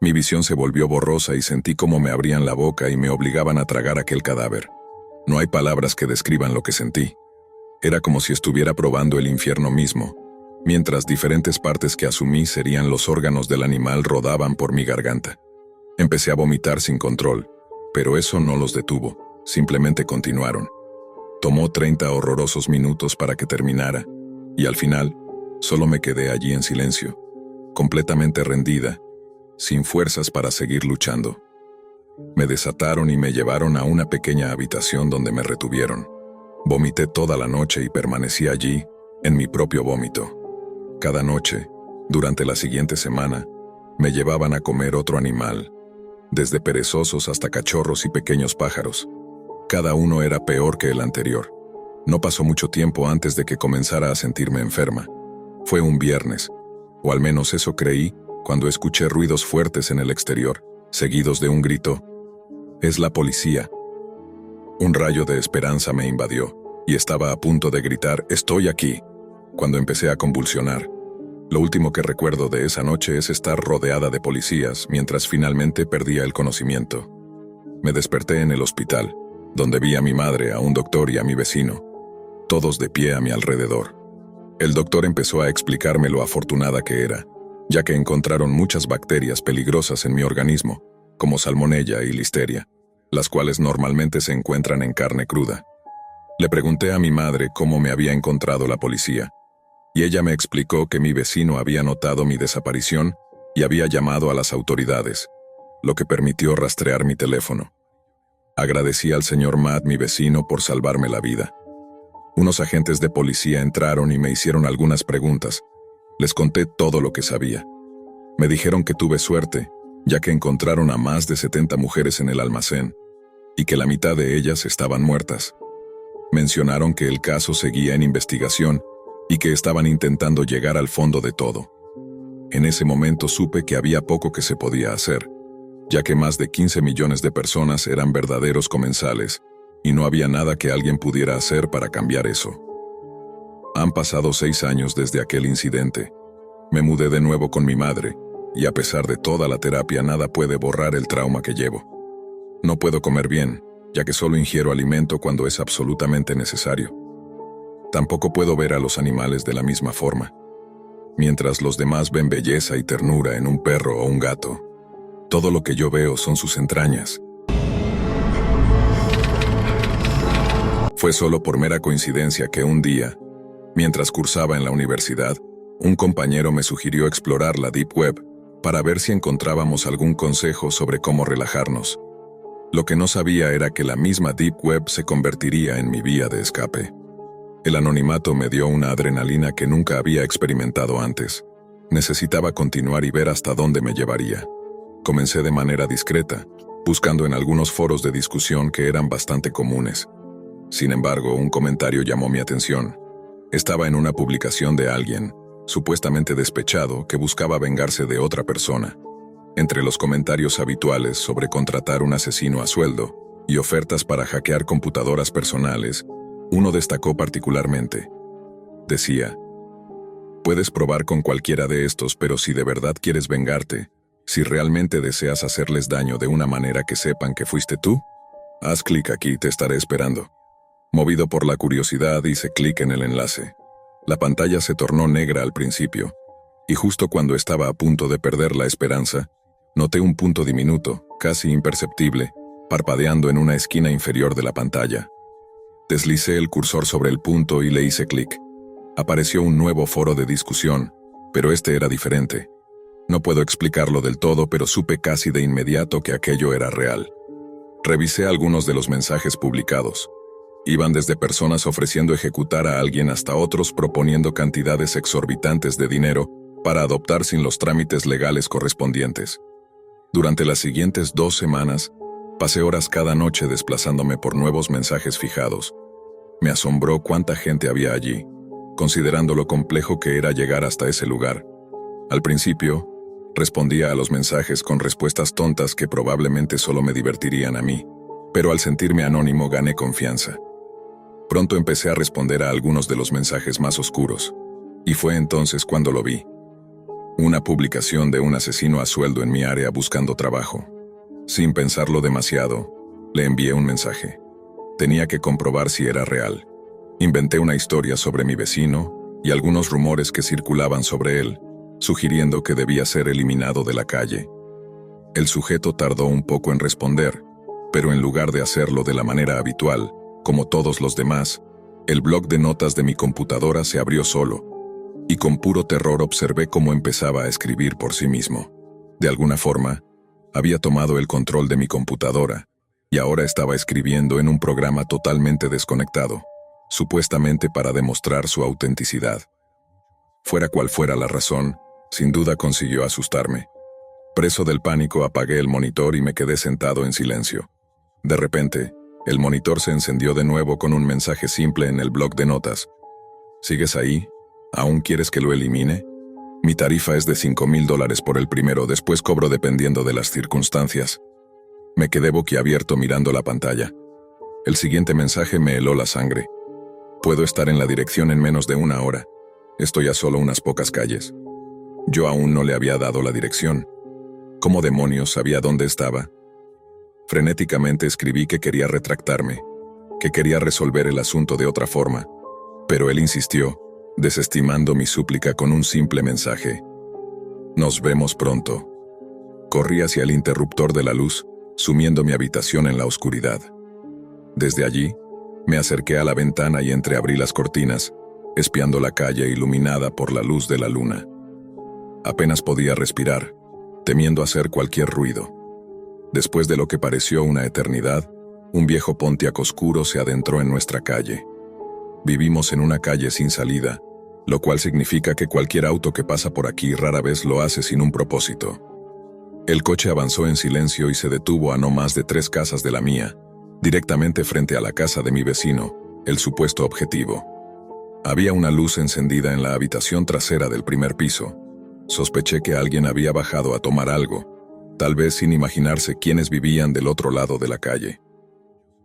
Mi visión se volvió borrosa y sentí cómo me abrían la boca y me obligaban a tragar aquel cadáver. No hay palabras que describan lo que sentí. Era como si estuviera probando el infierno mismo, mientras diferentes partes que asumí serían los órganos del animal rodaban por mi garganta. Empecé a vomitar sin control, pero eso no los detuvo, simplemente continuaron. Tomó 30 horrorosos minutos para que terminara, y al final, solo me quedé allí en silencio, completamente rendida, sin fuerzas para seguir luchando. Me desataron y me llevaron a una pequeña habitación donde me retuvieron. Vomité toda la noche y permanecí allí, en mi propio vómito. Cada noche, durante la siguiente semana, me llevaban a comer otro animal, desde perezosos hasta cachorros y pequeños pájaros. Cada uno era peor que el anterior. No pasó mucho tiempo antes de que comenzara a sentirme enferma. Fue un viernes, o al menos eso creí, cuando escuché ruidos fuertes en el exterior, seguidos de un grito: «¡Es la policía!». Un rayo de esperanza me invadió, y estaba a punto de gritar «¡Estoy aquí!», cuando empecé a convulsionar. Lo último que recuerdo de esa noche es estar rodeada de policías mientras finalmente perdía el conocimiento. Me desperté en el hospital, donde vi a mi madre, a un doctor y a mi vecino, todos de pie a mi alrededor. El doctor empezó a explicarme lo afortunada que era, ya que encontraron muchas bacterias peligrosas en mi organismo, como salmonella y listeria, las cuales normalmente se encuentran en carne cruda. Le pregunté a mi madre cómo me había encontrado la policía, y ella me explicó que mi vecino había notado mi desaparición y había llamado a las autoridades, lo que permitió rastrear mi teléfono. Agradecí al señor Matt, mi vecino, por salvarme la vida. Unos agentes de policía entraron y me hicieron algunas preguntas. Les conté todo lo que sabía. Me dijeron que tuve suerte, ya que encontraron a más de 70 mujeres en el almacén, y que la mitad de ellas estaban muertas. Mencionaron que el caso seguía en investigación y que estaban intentando llegar al fondo de todo. En ese momento supe que había poco que se podía hacer, ya que más de 15 millones de personas eran verdaderos comensales, y no había nada que alguien pudiera hacer para cambiar eso. Han pasado 6 años desde aquel incidente. Me mudé de nuevo con mi madre, y a pesar de toda la terapia nada puede borrar el trauma que llevo. No puedo comer bien, ya que solo ingiero alimento cuando es absolutamente necesario. Tampoco puedo ver a los animales de la misma forma. mientras los demás ven belleza y ternura en un perro o un gato. Todo lo que yo veo son sus entrañas. Fue solo por mera coincidencia que un día, mientras cursaba en la universidad, un compañero me sugirió explorar la Deep Web para ver si encontrábamos algún consejo sobre cómo relajarnos. Lo que no sabía era que la misma Deep Web se convertiría en mi vía de escape. El anonimato me dio una adrenalina que nunca había experimentado antes. Necesitaba continuar y ver hasta dónde me llevaría. Comencé de manera discreta, buscando en algunos foros de discusión que eran bastante comunes. Sin embargo, un comentario llamó mi atención. Estaba en una publicación de alguien, supuestamente despechado, que buscaba vengarse de otra persona. Entre los comentarios habituales sobre contratar un asesino a sueldo y ofertas para hackear computadoras personales, uno destacó particularmente. Decía: puedes probar con cualquiera de estos, pero si de verdad quieres vengarte, si realmente deseas hacerles daño de una manera que sepan que fuiste tú, haz clic aquí, te estaré esperando. Movido por la curiosidad, hice clic en el enlace. La pantalla se tornó negra al principio, y justo cuando estaba a punto de perder la esperanza, noté un punto diminuto, casi imperceptible, parpadeando en una esquina inferior de la pantalla. Deslicé el cursor sobre el punto y le hice clic. Apareció un nuevo foro de discusión, pero este era diferente. No puedo explicarlo del todo, pero supe casi de inmediato que aquello era real. Revisé algunos de los mensajes publicados. Iban desde personas ofreciendo ejecutar a alguien hasta otros proponiendo cantidades exorbitantes de dinero para adoptar sin los trámites legales correspondientes. Durante las siguientes 2 semanas, pasé horas cada noche desplazándome por nuevos mensajes fijados. Me asombró cuánta gente había allí, considerando lo complejo que era llegar hasta ese lugar. Al principio, respondía a los mensajes con respuestas tontas que probablemente solo me divertirían a mí, pero al sentirme anónimo gané confianza. Pronto empecé a responder a algunos de los mensajes más oscuros, y fue entonces cuando lo vi. Una publicación de un asesino a sueldo en mi área buscando trabajo. Sin pensarlo demasiado, le envié un mensaje. Tenía que comprobar si era real. Inventé una historia sobre mi vecino y algunos rumores que circulaban sobre él, sugiriendo que debía ser eliminado de la calle. El sujeto tardó un poco en responder, pero en lugar de hacerlo de la manera habitual, como todos los demás, el bloc de notas de mi computadora se abrió solo, y con puro terror observé cómo empezaba a escribir por sí mismo. De alguna forma, había tomado el control de mi computadora, y ahora estaba escribiendo en un programa totalmente desconectado, supuestamente para demostrar su autenticidad. Fuera cual fuera la razón, sin duda consiguió asustarme. Preso del pánico, apagué el monitor y me quedé sentado en silencio. De repente, el monitor se encendió de nuevo con un mensaje simple en el bloc de notas. ¿Sigues ahí? ¿Aún quieres que lo elimine? Mi tarifa es de $5,000 por el primero, después cobro dependiendo de las circunstancias. Me quedé boquiabierto mirando la pantalla. El siguiente mensaje me heló la sangre. Puedo estar en la dirección en menos de 1 hora. Estoy a solo unas pocas calles. Yo aún no le había dado la dirección. ¿Cómo demonios sabía dónde estaba? Frenéticamente escribí que quería retractarme, que quería resolver el asunto de otra forma, pero él insistió, desestimando mi súplica con un simple mensaje. Nos vemos pronto. Corrí hacia el interruptor de la luz, sumiendo mi habitación en la oscuridad. Desde allí, me acerqué a la ventana y entreabrí las cortinas, espiando la calle iluminada por la luz de la luna. Apenas podía respirar, temiendo hacer cualquier ruido. Después de lo que pareció una eternidad, un viejo Pontiac oscuro se adentró en nuestra calle. Vivimos en una calle sin salida, lo cual significa que cualquier auto que pasa por aquí rara vez lo hace sin un propósito. El coche avanzó en silencio y se detuvo a no más de 3 casas de la mía, directamente frente a la casa de mi vecino, el supuesto objetivo. Había una luz encendida en la habitación trasera del primer piso. Sospeché que alguien había bajado a tomar algo, tal vez sin imaginarse quiénes vivían del otro lado de la calle.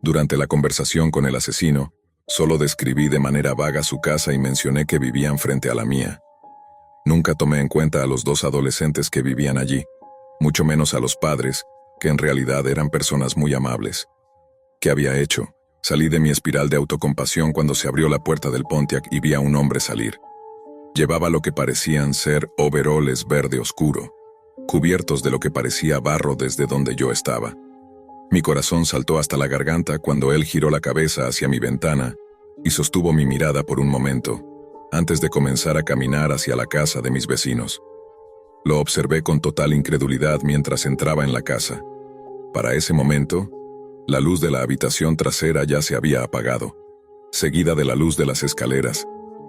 Durante la conversación con el asesino, solo describí de manera vaga su casa y mencioné que vivían frente a la mía. Nunca tomé en cuenta a los 2 adolescentes que vivían allí, mucho menos a los padres, que en realidad eran personas muy amables. ¿Qué había hecho? Salí de mi espiral de autocompasión cuando se abrió la puerta del Pontiac y vi a un hombre salir. Llevaba lo que parecían ser overoles verde oscuro, cubiertos de lo que parecía barro desde donde yo estaba. Mi corazón saltó hasta la garganta cuando él giró la cabeza hacia mi ventana y sostuvo mi mirada por un momento, antes de comenzar a caminar hacia la casa de mis vecinos. Lo observé con total incredulidad mientras entraba en la casa. Para ese momento, la luz de la habitación trasera ya se había apagado, seguida de la luz de las escaleras,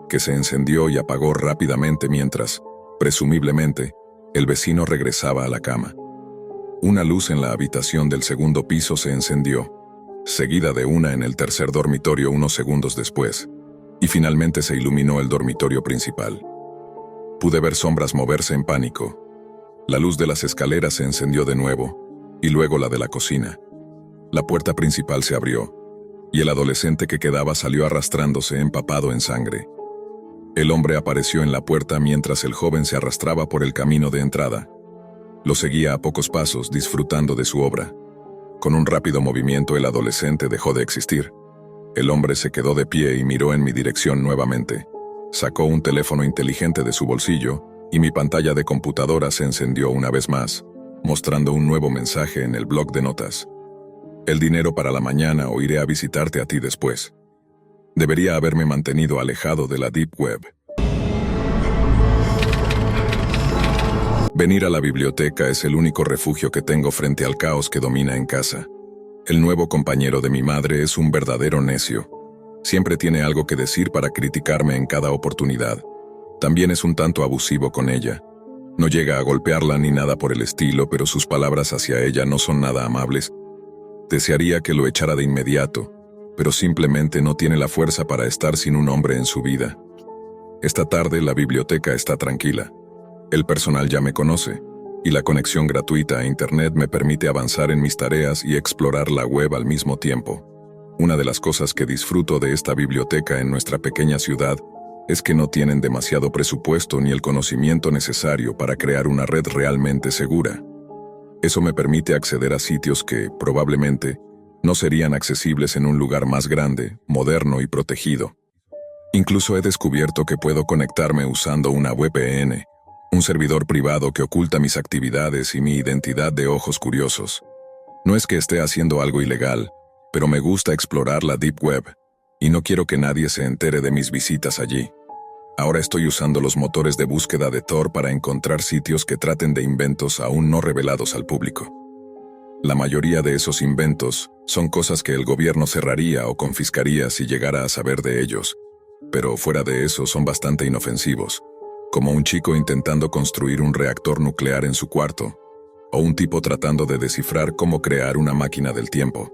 que se encendió y apagó rápidamente mientras, presumiblemente, el vecino regresaba a la cama. Una luz en la habitación del segundo piso se encendió, seguida de una en el tercer dormitorio unos segundos después, y finalmente se iluminó el dormitorio principal. Pude ver sombras moverse en pánico. La luz de las escaleras se encendió de nuevo, y luego la de la cocina. La puerta principal se abrió, y el adolescente que quedaba salió arrastrándose empapado en sangre. El hombre apareció en la puerta mientras el joven se arrastraba por el camino de entrada. Lo seguía a pocos pasos, disfrutando de su obra. Con un rápido movimiento el adolescente dejó de existir. El hombre se quedó de pie y miró en mi dirección nuevamente. Sacó un teléfono inteligente de su bolsillo y mi pantalla de computadora se encendió una vez más, mostrando un nuevo mensaje en el bloc de notas. El dinero para la mañana o iré a visitarte a ti después. Debería haberme mantenido alejado de la Deep Web. Venir a la biblioteca es el único refugio que tengo frente al caos que domina en casa. El nuevo compañero de mi madre es un verdadero necio. Siempre tiene algo que decir para criticarme en cada oportunidad. También es un tanto abusivo con ella. No llega a golpearla ni nada por el estilo, pero sus palabras hacia ella no son nada amables. Desearía que lo echara de inmediato, pero simplemente no tiene la fuerza para estar sin un hombre en su vida. Esta tarde la biblioteca está tranquila. El personal ya me conoce, y la conexión gratuita a Internet me permite avanzar en mis tareas y explorar la web al mismo tiempo. Una de las cosas que disfruto de esta biblioteca en nuestra pequeña ciudad es que no tienen demasiado presupuesto ni el conocimiento necesario para crear una red realmente segura. Eso me permite acceder a sitios que, probablemente, no serían accesibles en un lugar más grande, moderno y protegido. Incluso he descubierto que puedo conectarme usando una VPN, un servidor privado que oculta mis actividades y mi identidad de ojos curiosos. No es que esté haciendo algo ilegal, pero me gusta explorar la Deep Web, y no quiero que nadie se entere de mis visitas allí. Ahora estoy usando los motores de búsqueda de Tor para encontrar sitios que traten de inventos aún no revelados al público. La mayoría de esos inventos son cosas que el gobierno cerraría o confiscaría si llegara a saber de ellos, pero fuera de eso son bastante inofensivos, como un chico intentando construir un reactor nuclear en su cuarto, o un tipo tratando de descifrar cómo crear una máquina del tiempo.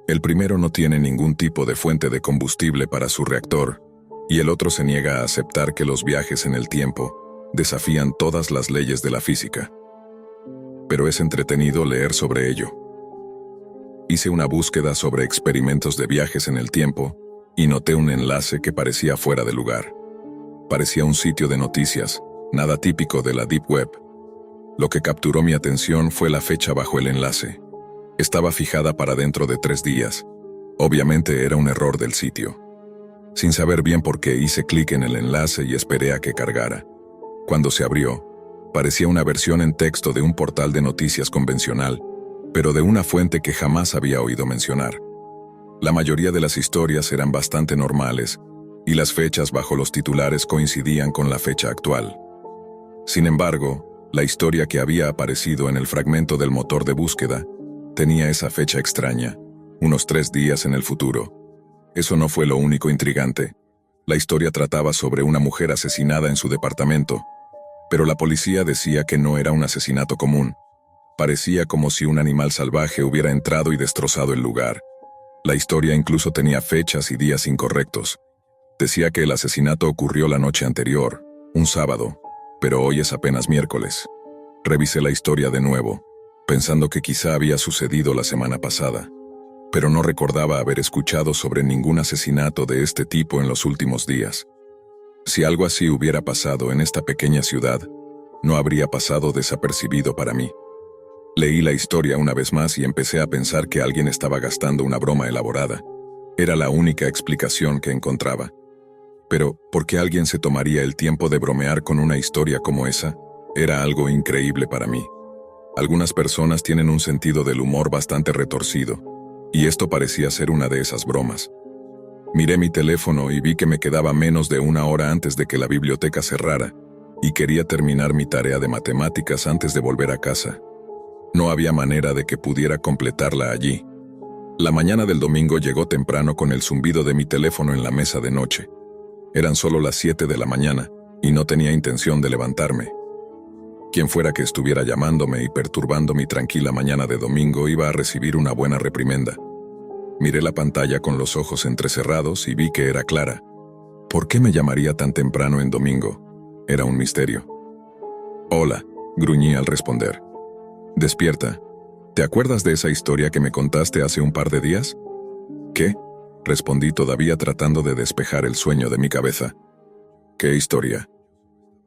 El primero no tiene ningún tipo de fuente de combustible para su reactor, y el otro se niega a aceptar que los viajes en el tiempo desafían todas las leyes de la física. Pero es entretenido leer sobre ello. Hice una búsqueda sobre experimentos de viajes en el tiempo y noté un enlace que parecía fuera de lugar. Parecía un sitio de noticias, nada típico de la Deep Web. Lo que capturó mi atención fue la fecha bajo el enlace. Estaba fijada para dentro de 3 días. Obviamente era un error del sitio. Sin saber bien por qué hice clic en el enlace y esperé a que cargara. Cuando se abrió, parecía una versión en texto de un portal de noticias convencional, pero de una fuente que jamás había oído mencionar. La mayoría de las historias eran bastante normales, y las fechas bajo los titulares coincidían con la fecha actual. Sin embargo, la historia que había aparecido en el fragmento del motor de búsqueda tenía esa fecha extraña, unos 3 días en el futuro. Eso no fue lo único intrigante. La historia trataba sobre una mujer asesinada en su departamento, pero la policía decía que no era un asesinato común. Parecía como si un animal salvaje hubiera entrado y destrozado el lugar. La historia incluso tenía fechas y días incorrectos. Decía que el asesinato ocurrió la noche anterior, un sábado, pero hoy es apenas miércoles. Revisé la historia de nuevo, pensando que quizá había sucedido la semana pasada, pero no recordaba haber escuchado sobre ningún asesinato de este tipo en los últimos días. Si algo así hubiera pasado en esta pequeña ciudad, no habría pasado desapercibido para mí. Leí la historia una vez más y empecé a pensar que alguien estaba gastando una broma elaborada. Era la única explicación que encontraba. Pero, ¿por qué alguien se tomaría el tiempo de bromear con una historia como esa? Era algo increíble para mí. Algunas personas tienen un sentido del humor bastante retorcido, y esto parecía ser una de esas bromas. Miré mi teléfono y vi que me quedaba menos de una hora antes de que la biblioteca cerrara, y quería terminar mi tarea de matemáticas antes de volver a casa. No había manera de que pudiera completarla allí. La mañana del domingo llegó temprano con el zumbido de mi teléfono en la mesa de noche. Eran solo las 7 de la mañana, y no tenía intención de levantarme. Quien fuera que estuviera llamándome y perturbando mi tranquila mañana de domingo iba a recibir una buena reprimenda. Miré la pantalla con los ojos entrecerrados y vi que era Clara. ¿Por qué me llamaría tan temprano en domingo? Era un misterio. Hola, gruñí al responder. Despierta. ¿Te acuerdas de esa historia que me contaste hace un par de días? ¿Qué? Respondí todavía tratando de despejar el sueño de mi cabeza. ¿Qué historia?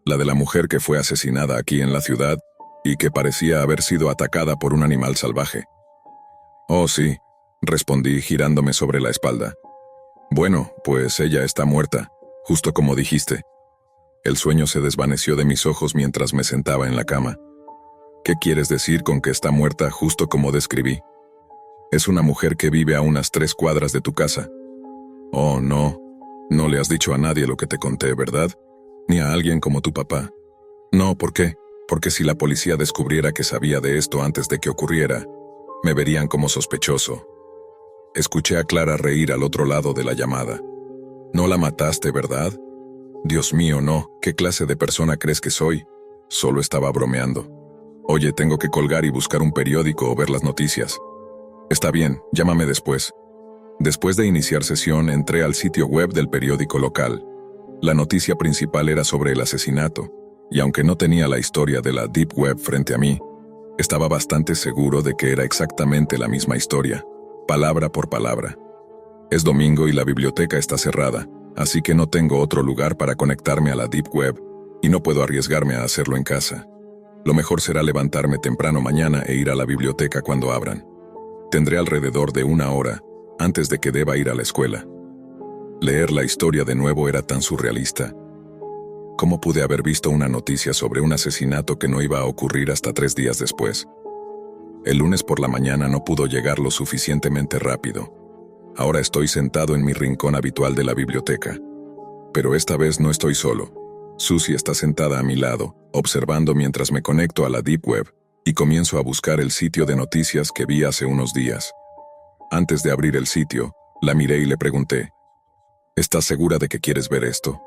La de la mujer que fue asesinada aquí en la ciudad y que parecía haber sido atacada por un animal salvaje. Oh, sí, respondí girándome sobre la espalda. Bueno, pues ella está muerta, justo como dijiste. El sueño se desvaneció de mis ojos mientras me sentaba en la cama. ¿Qué quieres decir con que está muerta justo como describí? Es una mujer que vive a unas 3 cuadras de tu casa. Oh, no. No le has dicho a nadie lo que te conté, ¿verdad? Ni a alguien como tu papá. No, ¿por qué? Porque si la policía descubriera que sabía de esto antes de que ocurriera, me verían como sospechoso. Escuché a Clara reír al otro lado de la llamada. ¿No la mataste, verdad? Dios mío, no. ¿Qué clase de persona crees que soy? Solo estaba bromeando. Oye, tengo que colgar y buscar un periódico o ver las noticias. Está bien, llámame después. Después de iniciar sesión, entré al sitio web del periódico local. La noticia principal era sobre el asesinato, y aunque no tenía la historia de la Deep Web frente a mí, estaba bastante seguro de que era exactamente la misma historia, palabra por palabra. Es domingo y la biblioteca está cerrada, así que no tengo otro lugar para conectarme a la Deep Web, y no puedo arriesgarme a hacerlo en casa. Lo mejor será levantarme temprano mañana e ir a la biblioteca cuando abran. Tendré alrededor de 1 hora antes de que deba ir a la escuela. Leer la historia de nuevo era tan surrealista. ¿Cómo pude haber visto una noticia sobre un asesinato que no iba a ocurrir hasta 3 días después? El lunes por la mañana no pudo llegar lo suficientemente rápido. Ahora estoy sentado en mi rincón habitual de la biblioteca. Pero esta vez no estoy solo. Susie está sentada a mi lado, observando mientras me conecto a la Deep Web y comienzo a buscar el sitio de noticias que vi hace unos días. Antes de abrir el sitio, la miré y le pregunté, ¿estás segura de que quieres ver esto?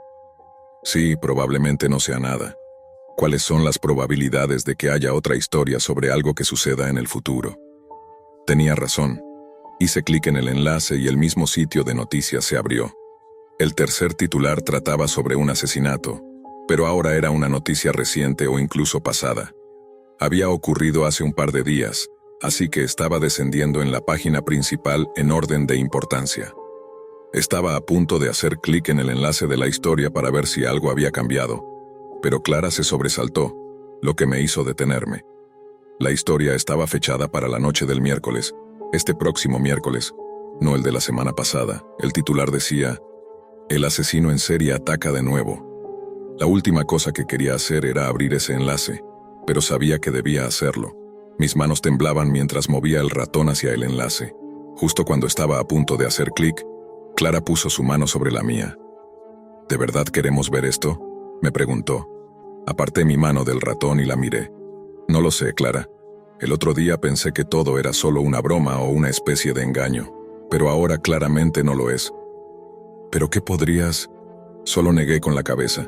Sí, probablemente no sea nada. ¿Cuáles son las probabilidades de que haya otra historia sobre algo que suceda en el futuro? Tenía razón. Hice clic en el enlace y el mismo sitio de noticias se abrió. El tercer titular trataba sobre un asesinato, pero ahora era una noticia reciente o incluso pasada. Había ocurrido hace un par de días, así que estaba descendiendo en la página principal en orden de importancia. Estaba a punto de hacer clic en el enlace de la historia para ver si algo había cambiado, pero Clara se sobresaltó, lo que me hizo detenerme. La historia estaba fechada para la noche del miércoles, este próximo miércoles, no el de la semana pasada. El titular decía, «El asesino en serie ataca de nuevo». La última cosa que quería hacer era abrir ese enlace, pero sabía que debía hacerlo. Mis manos temblaban mientras movía el ratón hacia el enlace. Justo cuando estaba a punto de hacer clic, Clara puso su mano sobre la mía. ¿De verdad queremos ver esto?, me preguntó. Aparté mi mano del ratón y la miré. No lo sé, Clara. El otro día pensé que todo era solo una broma o una especie de engaño, pero ahora claramente no lo es. ¿Pero qué podrías...? Solo negué con la cabeza.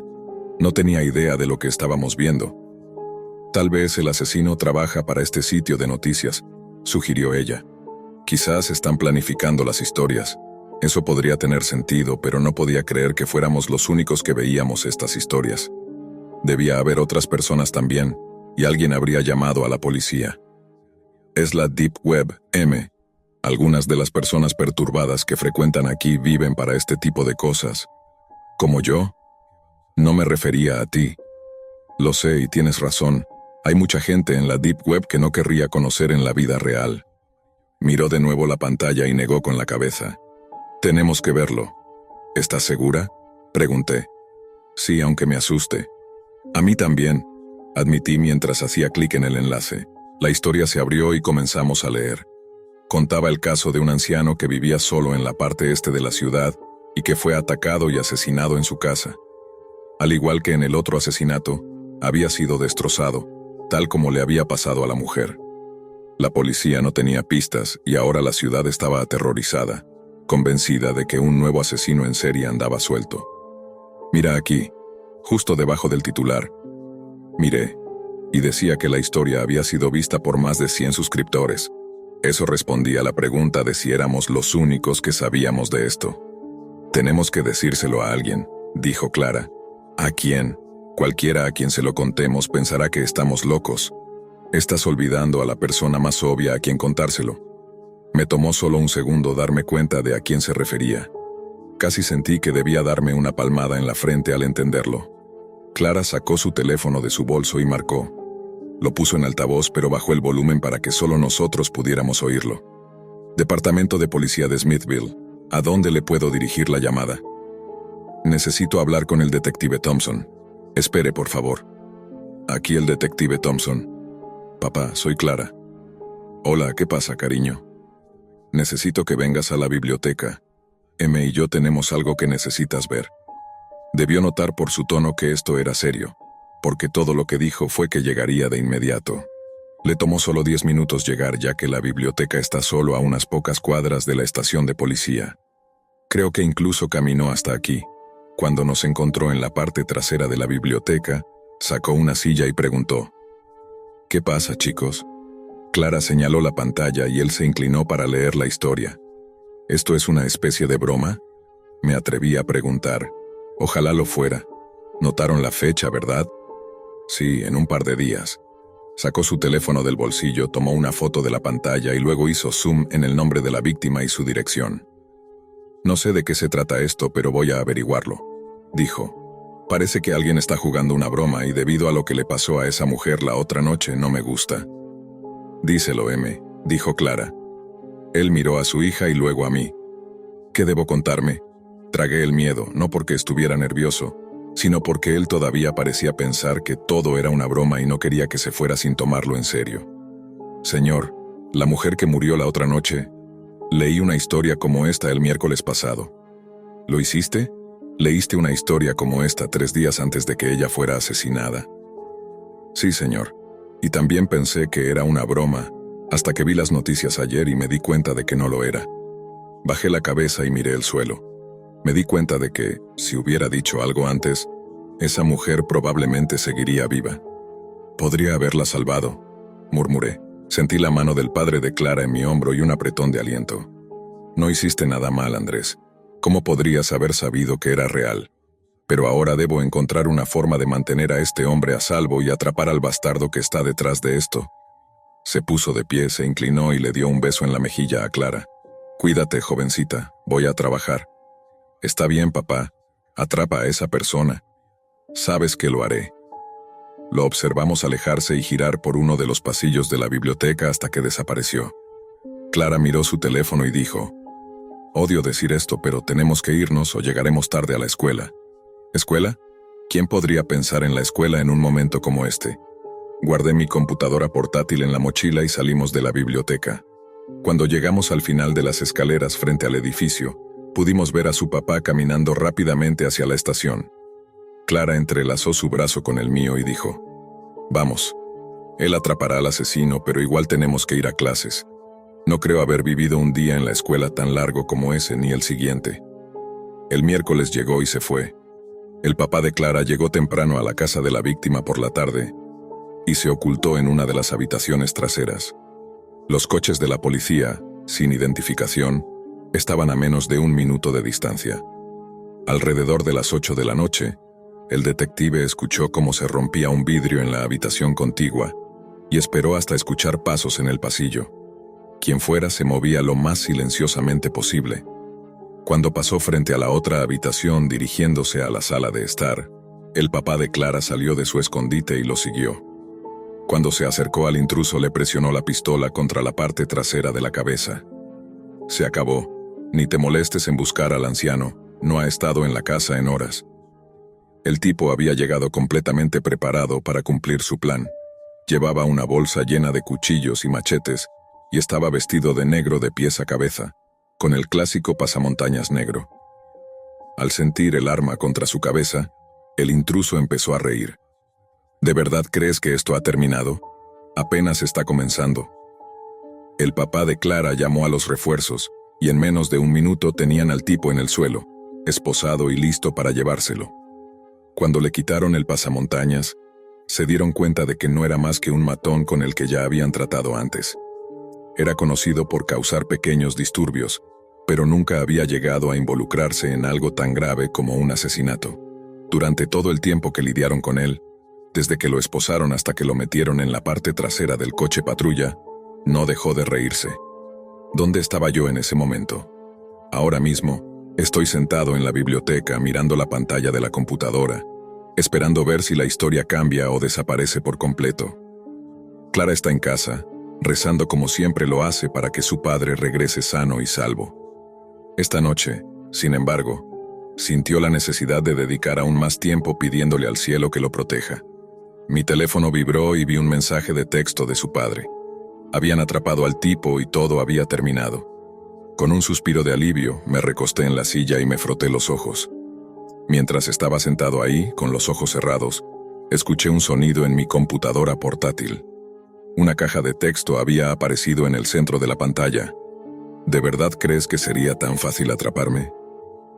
No tenía idea de lo que estábamos viendo. Tal vez el asesino trabaja para este sitio de noticias, sugirió ella. Quizás están planificando las historias. Eso podría tener sentido, pero no podía creer que fuéramos los únicos que veíamos estas historias. Debía haber otras personas también, y alguien habría llamado a la policía. Es la Deep Web, M. Algunas de las personas perturbadas que frecuentan aquí viven para este tipo de cosas. ¿Como yo? No me refería a ti. Lo sé y tienes razón. Hay mucha gente en la Deep Web que no querría conocer en la vida real. Miró de nuevo la pantalla y negó con la cabeza. Tenemos que verlo. ¿Estás segura? Pregunté. Sí, aunque me asuste. A mí también, admití mientras hacía clic en el enlace. La historia se abrió y comenzamos a leer. Contaba el caso de un anciano que vivía solo en la parte este de la ciudad y que fue atacado y asesinado en su casa. Al igual que en el otro asesinato, había sido destrozado, tal como le había pasado a la mujer. La policía no tenía pistas y ahora la ciudad estaba aterrorizada, convencida de que un nuevo asesino en serie andaba suelto. Mira aquí, justo debajo del titular. Miré, y decía que la historia había sido vista por más de 100 suscriptores. Eso respondía a la pregunta de si éramos los únicos que sabíamos de esto. Tenemos que decírselo a alguien, dijo Clara. ¿A quién? Cualquiera a quien se lo contemos pensará que estamos locos. Estás olvidando a la persona más obvia a quien contárselo. Me tomó solo un segundo darme cuenta de a quién se refería. Casi sentí que debía darme una palmada en la frente al entenderlo. Clara sacó su teléfono de su bolso y marcó. Lo puso en altavoz pero bajó el volumen para que solo nosotros pudiéramos oírlo. Departamento de Policía de Smithville. ¿A dónde le puedo dirigir la llamada? Necesito hablar con el detective Thompson. Espere, por favor. Aquí el detective Thompson. Papá, soy Clara. Hola, ¿qué pasa, cariño? Necesito que vengas a la biblioteca. M y yo tenemos algo que necesitas ver. Debió notar por su tono que esto era serio, porque todo lo que dijo fue que llegaría de inmediato. Le tomó solo 10 minutos llegar ya que la biblioteca está solo a unas pocas cuadras de la estación de policía. Creo que incluso caminó hasta aquí. Cuando nos encontró en la parte trasera de la biblioteca, sacó una silla y preguntó: ¿Qué pasa, chicos? Clara señaló la pantalla y él se inclinó para leer la historia. ¿Esto es una especie de broma? Me atreví a preguntar. Ojalá lo fuera. Notaron la fecha, ¿verdad? Sí, en un par de días. Sacó su teléfono del bolsillo, tomó una foto de la pantalla y luego hizo zoom en el nombre de la víctima y su dirección. No sé de qué se trata esto, pero voy a averiguarlo, dijo. Parece que alguien está jugando una broma y debido a lo que le pasó a esa mujer la otra noche no me gusta. Díselo, M, dijo Clara. Él miró a su hija y luego a mí. ¿Qué debo contarme? Tragué el miedo, no porque estuviera nervioso, sino porque él todavía parecía pensar que todo era una broma y no quería que se fuera sin tomarlo en serio. Señor, la mujer que murió la otra noche, leí una historia como esta el miércoles pasado. ¿Lo hiciste? Leíste una historia como esta 3 días antes de que ella fuera asesinada. Sí, señor. Y también pensé que era una broma, hasta que vi las noticias ayer y me di cuenta de que no lo era. Bajé la cabeza y miré el suelo. Me di cuenta de que, si hubiera dicho algo antes, esa mujer probablemente seguiría viva. Podría haberla salvado, murmuré. Sentí la mano del padre de Clara en mi hombro y un apretón de aliento. No hiciste nada mal, Andrés. ¿Cómo podrías haber sabido que era real? Pero ahora debo encontrar una forma de mantener a este hombre a salvo y atrapar al bastardo que está detrás de esto. Se puso de pie, se inclinó y le dio un beso en la mejilla a Clara. Cuídate, jovencita, voy a trabajar. Está bien, papá. Atrapa a esa persona. Sabes que lo haré. Lo observamos alejarse y girar por uno de los pasillos de la biblioteca hasta que desapareció. Clara miró su teléfono y dijo: Odio decir esto, pero tenemos que irnos o llegaremos tarde a la escuela. ¿Escuela? ¿Quién podría pensar en la escuela en un momento como este? Guardé mi computadora portátil en la mochila y salimos de la biblioteca. Cuando llegamos al final de las escaleras frente al edificio, pudimos ver a su papá caminando rápidamente hacia la estación. Clara entrelazó su brazo con el mío y dijo: Vamos. Él atrapará al asesino, pero igual tenemos que ir a clases. No creo haber vivido un día en la escuela tan largo como ese ni el siguiente. El miércoles llegó y se fue. El papá de Clara llegó temprano a la casa de la víctima por la tarde y se ocultó en una de las habitaciones traseras. Los coches de la policía, sin identificación, estaban a menos de 1 minuto de distancia. Alrededor de las 8 de la noche, el detective escuchó cómo se rompía un vidrio en la habitación contigua y esperó hasta escuchar pasos en el pasillo. Quien fuera se movía lo más silenciosamente posible. Cuando pasó frente a la otra habitación dirigiéndose a la sala de estar, el papá de Clara salió de su escondite y lo siguió. Cuando se acercó al intruso le presionó la pistola contra la parte trasera de la cabeza. Se acabó. Ni te molestes en buscar al anciano, no ha estado en la casa en horas. El tipo había llegado completamente preparado para cumplir su plan. Llevaba una bolsa llena de cuchillos y machetes y estaba vestido de negro de pies a cabeza, con el clásico pasamontañas negro. Al sentir el arma contra su cabeza, el intruso empezó a reír. ¿De verdad crees que esto ha terminado? Apenas está comenzando. El papá de Clara llamó a los refuerzos y en menos de un minuto tenían al tipo en el suelo, esposado y listo para llevárselo. Cuando le quitaron el pasamontañas, se dieron cuenta de que no era más que un matón con el que ya habían tratado antes. Era conocido por causar pequeños disturbios, pero nunca había llegado a involucrarse en algo tan grave como un asesinato. Durante todo el tiempo que lidiaron con él, desde que lo esposaron hasta que lo metieron en la parte trasera del coche patrulla, no dejó de reírse. ¿Dónde estaba yo en ese momento? Ahora mismo, estoy sentado en la biblioteca mirando la pantalla de la computadora, esperando ver si la historia cambia o desaparece por completo. Clara está en casa, rezando como siempre lo hace para que su padre regrese sano y salvo. Esta noche, sin embargo, sintió la necesidad de dedicar aún más tiempo pidiéndole al cielo que lo proteja. Mi teléfono vibró y vi un mensaje de texto de su padre. Habían atrapado al tipo y todo había terminado. Con un suspiro de alivio, me recosté en la silla y me froté los ojos. Mientras estaba sentado ahí, con los ojos cerrados, escuché un sonido en mi computadora portátil. Una caja de texto había aparecido en el centro de la pantalla. ¿De verdad crees que sería tan fácil atraparme?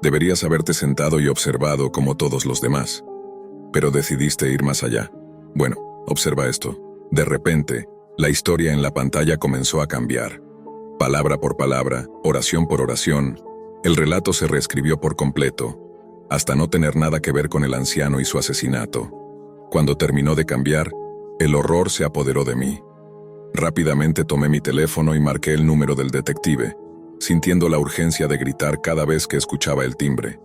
Deberías haberte sentado y observado como todos los demás. Pero decidiste ir más allá. Bueno, observa esto. De repente, la historia en la pantalla comenzó a cambiar. Palabra por palabra, oración por oración, el relato se reescribió por completo, hasta no tener nada que ver con el anciano y su asesinato. Cuando terminó de cambiar, el horror se apoderó de mí. Rápidamente tomé mi teléfono y marqué el número del detective, sintiendo la urgencia de gritar cada vez que escuchaba el timbre.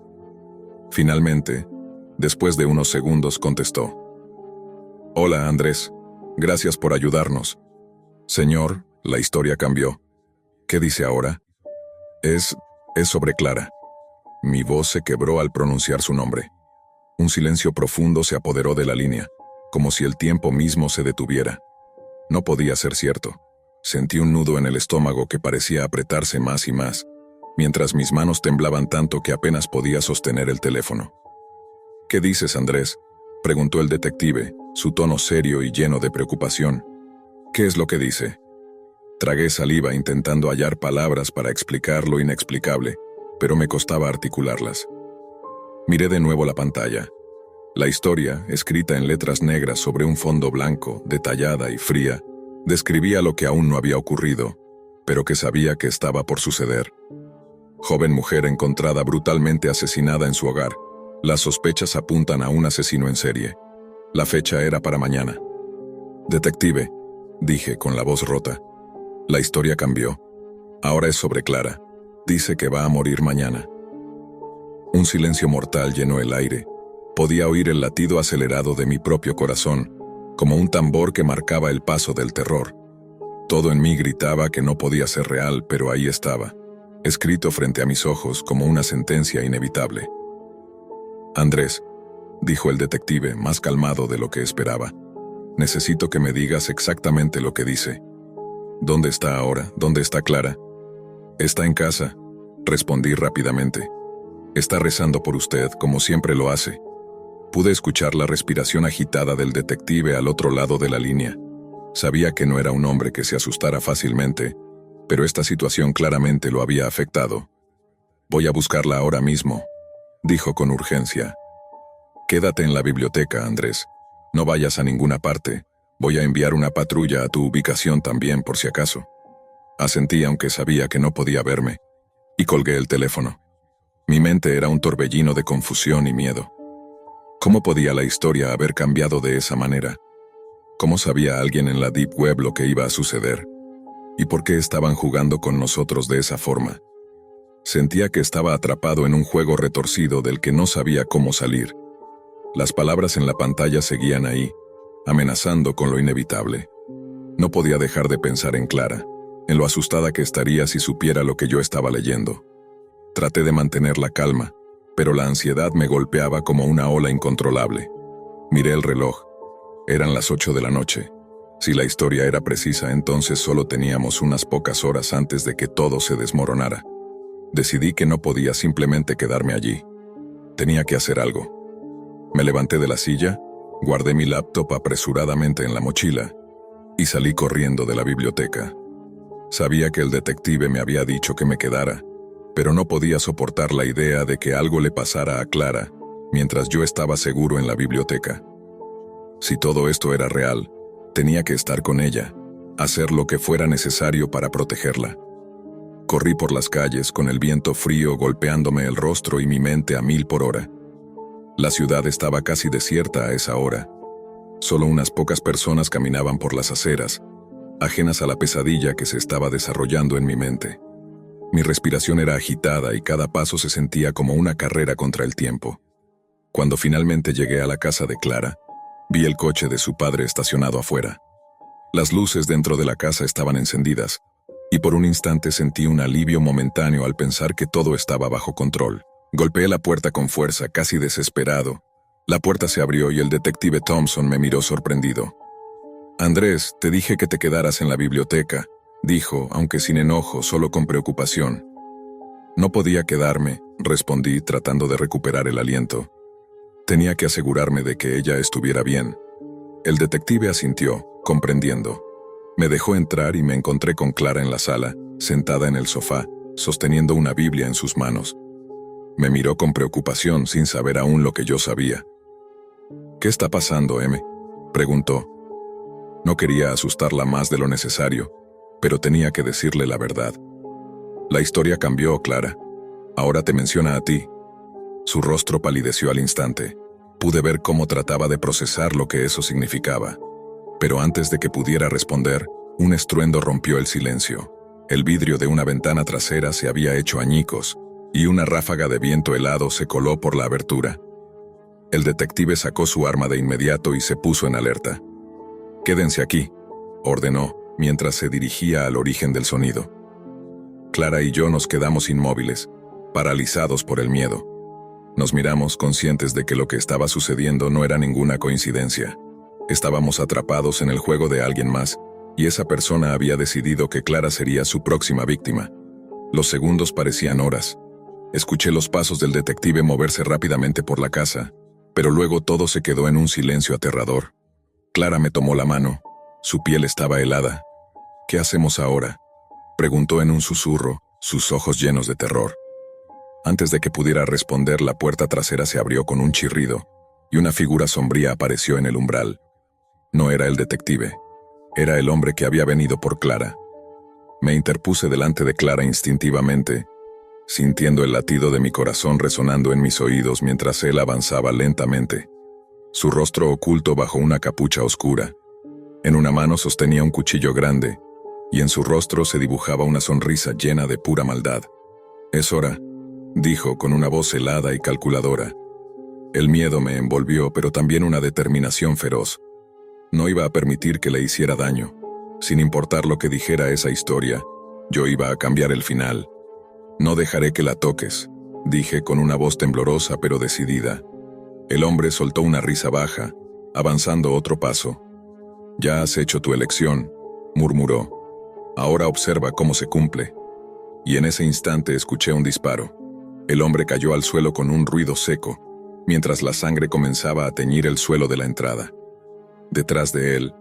Finalmente, después de unos segundos, contestó. Hola, Andrés. Gracias por ayudarnos. Señor, la historia cambió. ¿Qué dice ahora? Es sobre Clara. Mi voz se quebró al pronunciar su nombre. Un silencio profundo se apoderó de la línea, como si el tiempo mismo se detuviera. No podía ser cierto. Sentí un nudo en el estómago que parecía apretarse más y más, mientras mis manos temblaban tanto que apenas podía sostener el teléfono. ¿Qué dices, Andrés?, preguntó el detective, su tono serio y lleno de preocupación. ¿Qué es lo que dice? Tragué saliva intentando hallar palabras para explicar lo inexplicable, pero me costaba articularlas. Miré de nuevo la pantalla. La historia, escrita en letras negras sobre un fondo blanco, detallada y fría, describía lo que aún no había ocurrido, pero que sabía que estaba por suceder. Joven mujer encontrada brutalmente asesinada en su hogar. Las sospechas apuntan a un asesino en serie. La fecha era para mañana. Detective, dije con la voz rota. La historia cambió. Ahora es sobre Clara. Dice que va a morir mañana. Un silencio mortal llenó el aire. Podía oír el latido acelerado de mi propio corazón, como un tambor que marcaba el paso del terror. Todo en mí gritaba que no podía ser real, pero ahí estaba, escrito frente a mis ojos como una sentencia inevitable. Andrés, dijo el detective, más calmado de lo que esperaba. Necesito que me digas exactamente lo que dice. ¿Dónde está ahora? ¿Dónde está Clara? Está en casa, respondí rápidamente. Está rezando por usted, como siempre lo hace. Pude escuchar la respiración agitada del detective al otro lado de la línea. Sabía que no era un hombre que se asustara fácilmente, pero esta situación claramente lo había afectado. Voy a buscarla ahora mismo, dijo con urgencia. Quédate en la biblioteca, Andrés. No vayas a ninguna parte. Voy a enviar una patrulla a tu ubicación también, por si acaso. Asentí aunque sabía que no podía verme, y colgué el teléfono. Mi mente era un torbellino de confusión y miedo. ¿Cómo podía la historia haber cambiado de esa manera? ¿Cómo sabía alguien en la Deep Web lo que iba a suceder? ¿Y por qué estaban jugando con nosotros de esa forma? Sentía que estaba atrapado en un juego retorcido del que no sabía cómo salir. Las palabras en la pantalla seguían ahí, amenazando con lo inevitable. No podía dejar de pensar en Clara, en lo asustada que estaría si supiera lo que yo estaba leyendo. Traté de mantener la calma, pero la ansiedad me golpeaba como una ola incontrolable. Miré el reloj. Eran las 8 de la noche. Si la historia era precisa, entonces solo teníamos unas pocas horas antes de que todo se desmoronara. Decidí que no podía simplemente quedarme allí. Tenía que hacer algo. Me levanté de la silla, guardé mi laptop apresuradamente en la mochila y salí corriendo de la biblioteca. Sabía que el detective me había dicho que me quedara, pero no podía soportar la idea de que algo le pasara a Clara mientras yo estaba seguro en la biblioteca. Si todo esto era real, tenía que estar con ella, hacer lo que fuera necesario para protegerla. Corrí por las calles con el viento frío golpeándome el rostro y mi mente a 1000 por hora. La ciudad estaba casi desierta a esa hora. Solo unas pocas personas caminaban por las aceras, ajenas a la pesadilla que se estaba desarrollando en mi mente. Mi respiración era agitada y cada paso se sentía como una carrera contra el tiempo. Cuando finalmente llegué a la casa de Clara, vi el coche de su padre estacionado afuera. Las luces dentro de la casa estaban encendidas, y por un instante sentí un alivio momentáneo al pensar que todo estaba bajo control. Golpeé la puerta con fuerza, casi desesperado. La puerta se abrió y el detective Thompson me miró sorprendido. «Andrés, te dije que te quedaras en la biblioteca», dijo, aunque sin enojo, solo con preocupación. «No podía quedarme», respondí, tratando de recuperar el aliento. Tenía que asegurarme de que ella estuviera bien. El detective asintió, comprendiendo. Me dejó entrar y me encontré con Clara en la sala, sentada en el sofá, sosteniendo una Biblia en sus manos. Me miró con preocupación, sin saber aún lo que yo sabía. «¿Qué está pasando, M?», preguntó. No quería asustarla más de lo necesario, pero tenía que decirle la verdad. «La historia cambió, Clara. Ahora te menciona a ti». Su rostro palideció al instante. Pude ver cómo trataba de procesar lo que eso significaba. Pero antes de que pudiera responder, un estruendo rompió el silencio. El vidrio de una ventana trasera se había hecho añicos, y una ráfaga de viento helado se coló por la abertura. El detective sacó su arma de inmediato y se puso en alerta. «Quédense aquí», ordenó, mientras se dirigía al origen del sonido. Clara y yo nos quedamos inmóviles, paralizados por el miedo. Nos miramos conscientes de que lo que estaba sucediendo no era ninguna coincidencia. Estábamos atrapados en el juego de alguien más, y esa persona había decidido que Clara sería su próxima víctima. Los segundos parecían horas. Escuché los pasos del detective moverse rápidamente por la casa, pero luego todo se quedó en un silencio aterrador. Clara me tomó la mano. Su piel estaba helada. «¿Qué hacemos ahora?», preguntó en un susurro, sus ojos llenos de terror. Antes de que pudiera responder, la puerta trasera se abrió con un chirrido, y una figura sombría apareció en el umbral. No era el detective. Era el hombre que había venido por Clara. Me interpuse delante de Clara instintivamente, sintiendo el latido de mi corazón resonando en mis oídos mientras él avanzaba lentamente. Su rostro oculto bajo una capucha oscura. En una mano sostenía un cuchillo grande, y en su rostro se dibujaba una sonrisa llena de pura maldad. «Es hora», dijo con una voz helada y calculadora. El miedo me envolvió, pero también una determinación feroz. No iba a permitir que le hiciera daño. Sin importar lo que dijera esa historia, yo iba a cambiar el final. «No dejaré que la toques», dije con una voz temblorosa pero decidida. El hombre soltó una risa baja, avanzando otro paso. «Ya has hecho tu elección», murmuró. «Ahora observa cómo se cumple». Y en ese instante escuché un disparo. El hombre cayó al suelo con un ruido seco, mientras la sangre comenzaba a teñir el suelo de la entrada. Detrás de él,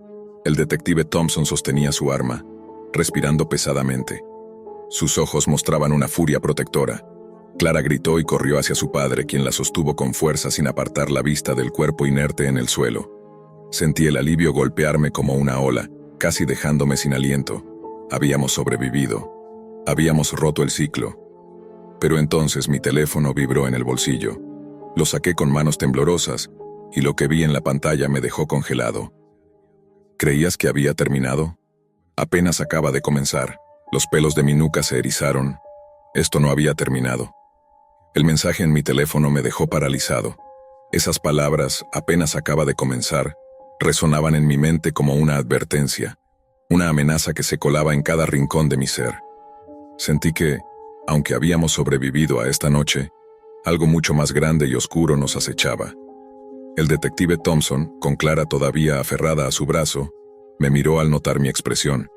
el detective Thompson sostenía su arma, respirando pesadamente. Sus ojos mostraban una furia protectora. Clara gritó y corrió hacia su padre, quien la sostuvo con fuerza sin apartar la vista del cuerpo inerte en el suelo. Sentí el alivio golpearme como una ola, casi dejándome sin aliento. Habíamos sobrevivido. Habíamos roto el ciclo. Pero entonces mi teléfono vibró en el bolsillo. Lo saqué con manos temblorosas, y lo que vi en la pantalla me dejó congelado. ¿Creías que había terminado? Apenas acaba de comenzar. Los pelos de mi nuca se erizaron. Esto no había terminado. El mensaje en mi teléfono me dejó paralizado. Esas palabras, «apenas acaba de comenzar», resonaban en mi mente como una advertencia, una amenaza que se colaba en cada rincón de mi ser. Sentí que, aunque habíamos sobrevivido a esta noche, Algo mucho más grande y oscuro nos acechaba. El detective Thompson, con Clara todavía aferrada a su brazo, me miró al notar mi expresión.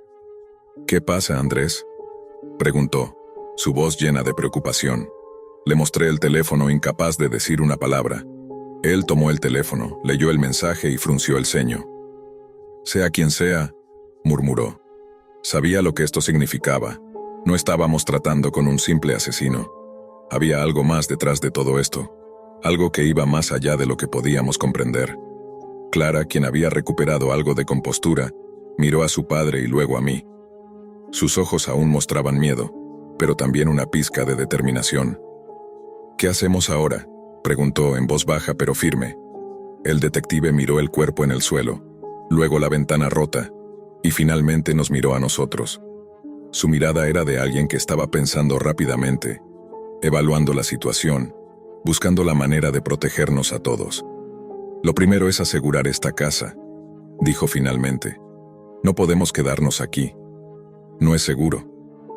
«¿Qué pasa, Andrés?», preguntó, su voz llena de preocupación. Le mostré el teléfono incapaz de decir una palabra. Él tomó el teléfono, leyó el mensaje y frunció el ceño. «Sea quien sea», murmuró. Sabía lo que esto significaba. No estábamos tratando con un simple asesino. Había algo más detrás de todo esto. Algo que iba más allá de lo que podíamos comprender. Clara, quien había recuperado algo de compostura, miró a su padre y luego a mí. Sus ojos aún mostraban miedo, pero también una pizca de determinación. «¿Qué hacemos ahora?», preguntó en voz baja pero firme. El detective miró el cuerpo en el suelo, luego la ventana rota, y finalmente nos miró a nosotros. Su mirada era de alguien que estaba pensando rápidamente, evaluando la situación, buscando la manera de protegernos a todos. «Lo primero es asegurar esta casa», dijo finalmente. «No podemos quedarnos aquí. No es seguro.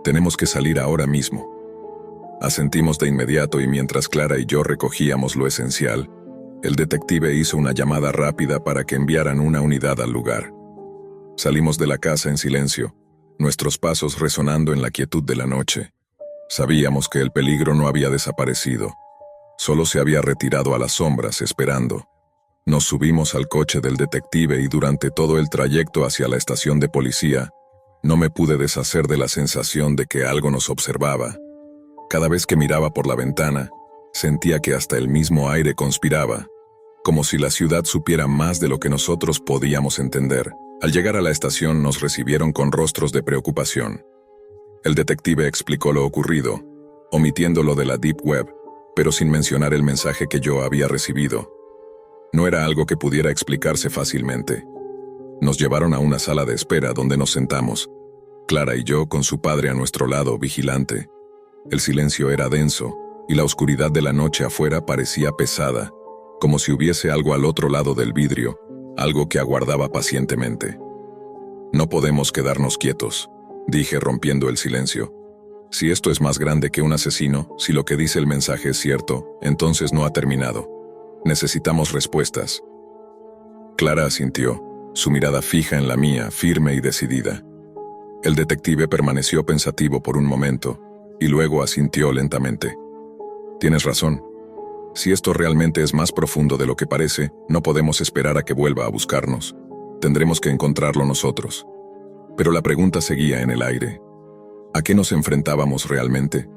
Tenemos que salir ahora mismo». Asentimos de inmediato y mientras Clara y yo recogíamos lo esencial, el detective hizo una llamada rápida para que enviaran una unidad al lugar. Salimos de la casa en silencio, nuestros pasos resonando en la quietud de la noche. Sabíamos que el peligro no había desaparecido, solo se había retirado a las sombras esperando. Nos subimos al coche del detective y durante todo el trayecto hacia la estación de policía, no me pude deshacer de la sensación de que algo nos observaba. Cada vez que miraba por la ventana, sentía que hasta el mismo aire conspiraba, como si la ciudad supiera más de lo que nosotros podíamos entender. Al llegar a la estación nos recibieron con rostros de preocupación. El detective explicó lo ocurrido, omitiendo lo de la Deep Web, pero sin mencionar el mensaje que yo había recibido. No era algo que pudiera explicarse fácilmente. Nos llevaron a una sala de espera donde nos sentamos, Clara y yo con su padre a nuestro lado, vigilante. El silencio era denso, y la oscuridad de la noche afuera parecía pesada, como si hubiese algo al otro lado del vidrio, algo que aguardaba pacientemente. «No podemos quedarnos quietos», dije rompiendo el silencio. «Si esto es más grande que un asesino, si lo que dice el mensaje es cierto, entonces no ha terminado. Necesitamos respuestas». Clara asintió, su mirada fija en la mía, firme y decidida. El detective permaneció pensativo por un momento, y luego asintió lentamente. «Tienes razón. Si esto realmente es más profundo de lo que parece, no podemos esperar a que vuelva a buscarnos. Tendremos que encontrarlo nosotros». Pero la pregunta seguía en el aire. ¿A qué nos enfrentábamos realmente?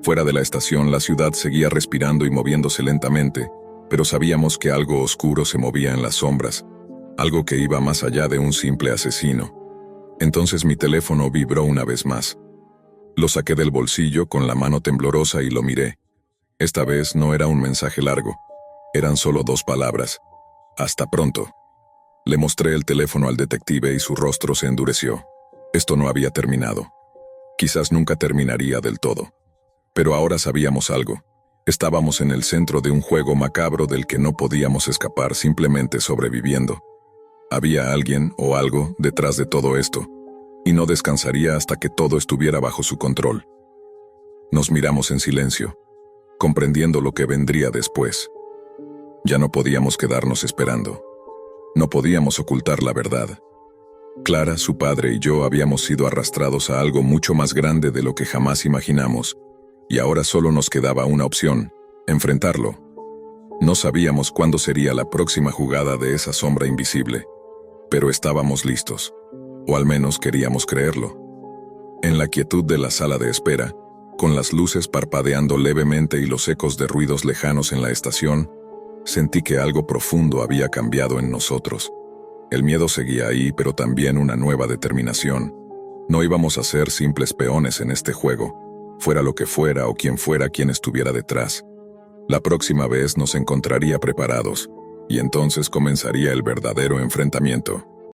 Fuera de la estación, la ciudad seguía respirando y moviéndose lentamente, pero sabíamos que algo oscuro se movía en las sombras, algo que iba más allá de un simple asesino. Entonces mi teléfono vibró una vez más. Lo saqué del bolsillo con la mano temblorosa y lo miré. Esta vez no era un mensaje largo. Eran solo 2 palabras. «Hasta pronto». Le mostré el teléfono al detective y su rostro se endureció. Esto no había terminado. Quizás nunca terminaría del todo. Pero ahora sabíamos algo. Estábamos en el centro de un juego macabro del que no podíamos escapar simplemente sobreviviendo. Había alguien o algo detrás de todo esto, y no descansaría hasta que todo estuviera bajo su control. Nos miramos en silencio, comprendiendo lo que vendría después. Ya no podíamos quedarnos esperando. No podíamos ocultar la verdad. Clara, su padre y yo habíamos sido arrastrados a algo mucho más grande de lo que jamás imaginamos, y ahora solo nos quedaba una opción: enfrentarlo. No sabíamos cuándo sería la próxima jugada de esa sombra invisible, pero estábamos listos, o al menos queríamos creerlo. En la quietud de la sala de espera, con las luces parpadeando levemente y los ecos de ruidos lejanos en la estación, sentí que algo profundo había cambiado en nosotros. El miedo seguía ahí, pero también una nueva determinación. No íbamos a ser simples peones en este juego, fuera lo que fuera o quien fuera quien estuviera detrás. La próxima vez nos encontraría preparados, y entonces comenzaría el verdadero enfrentamiento.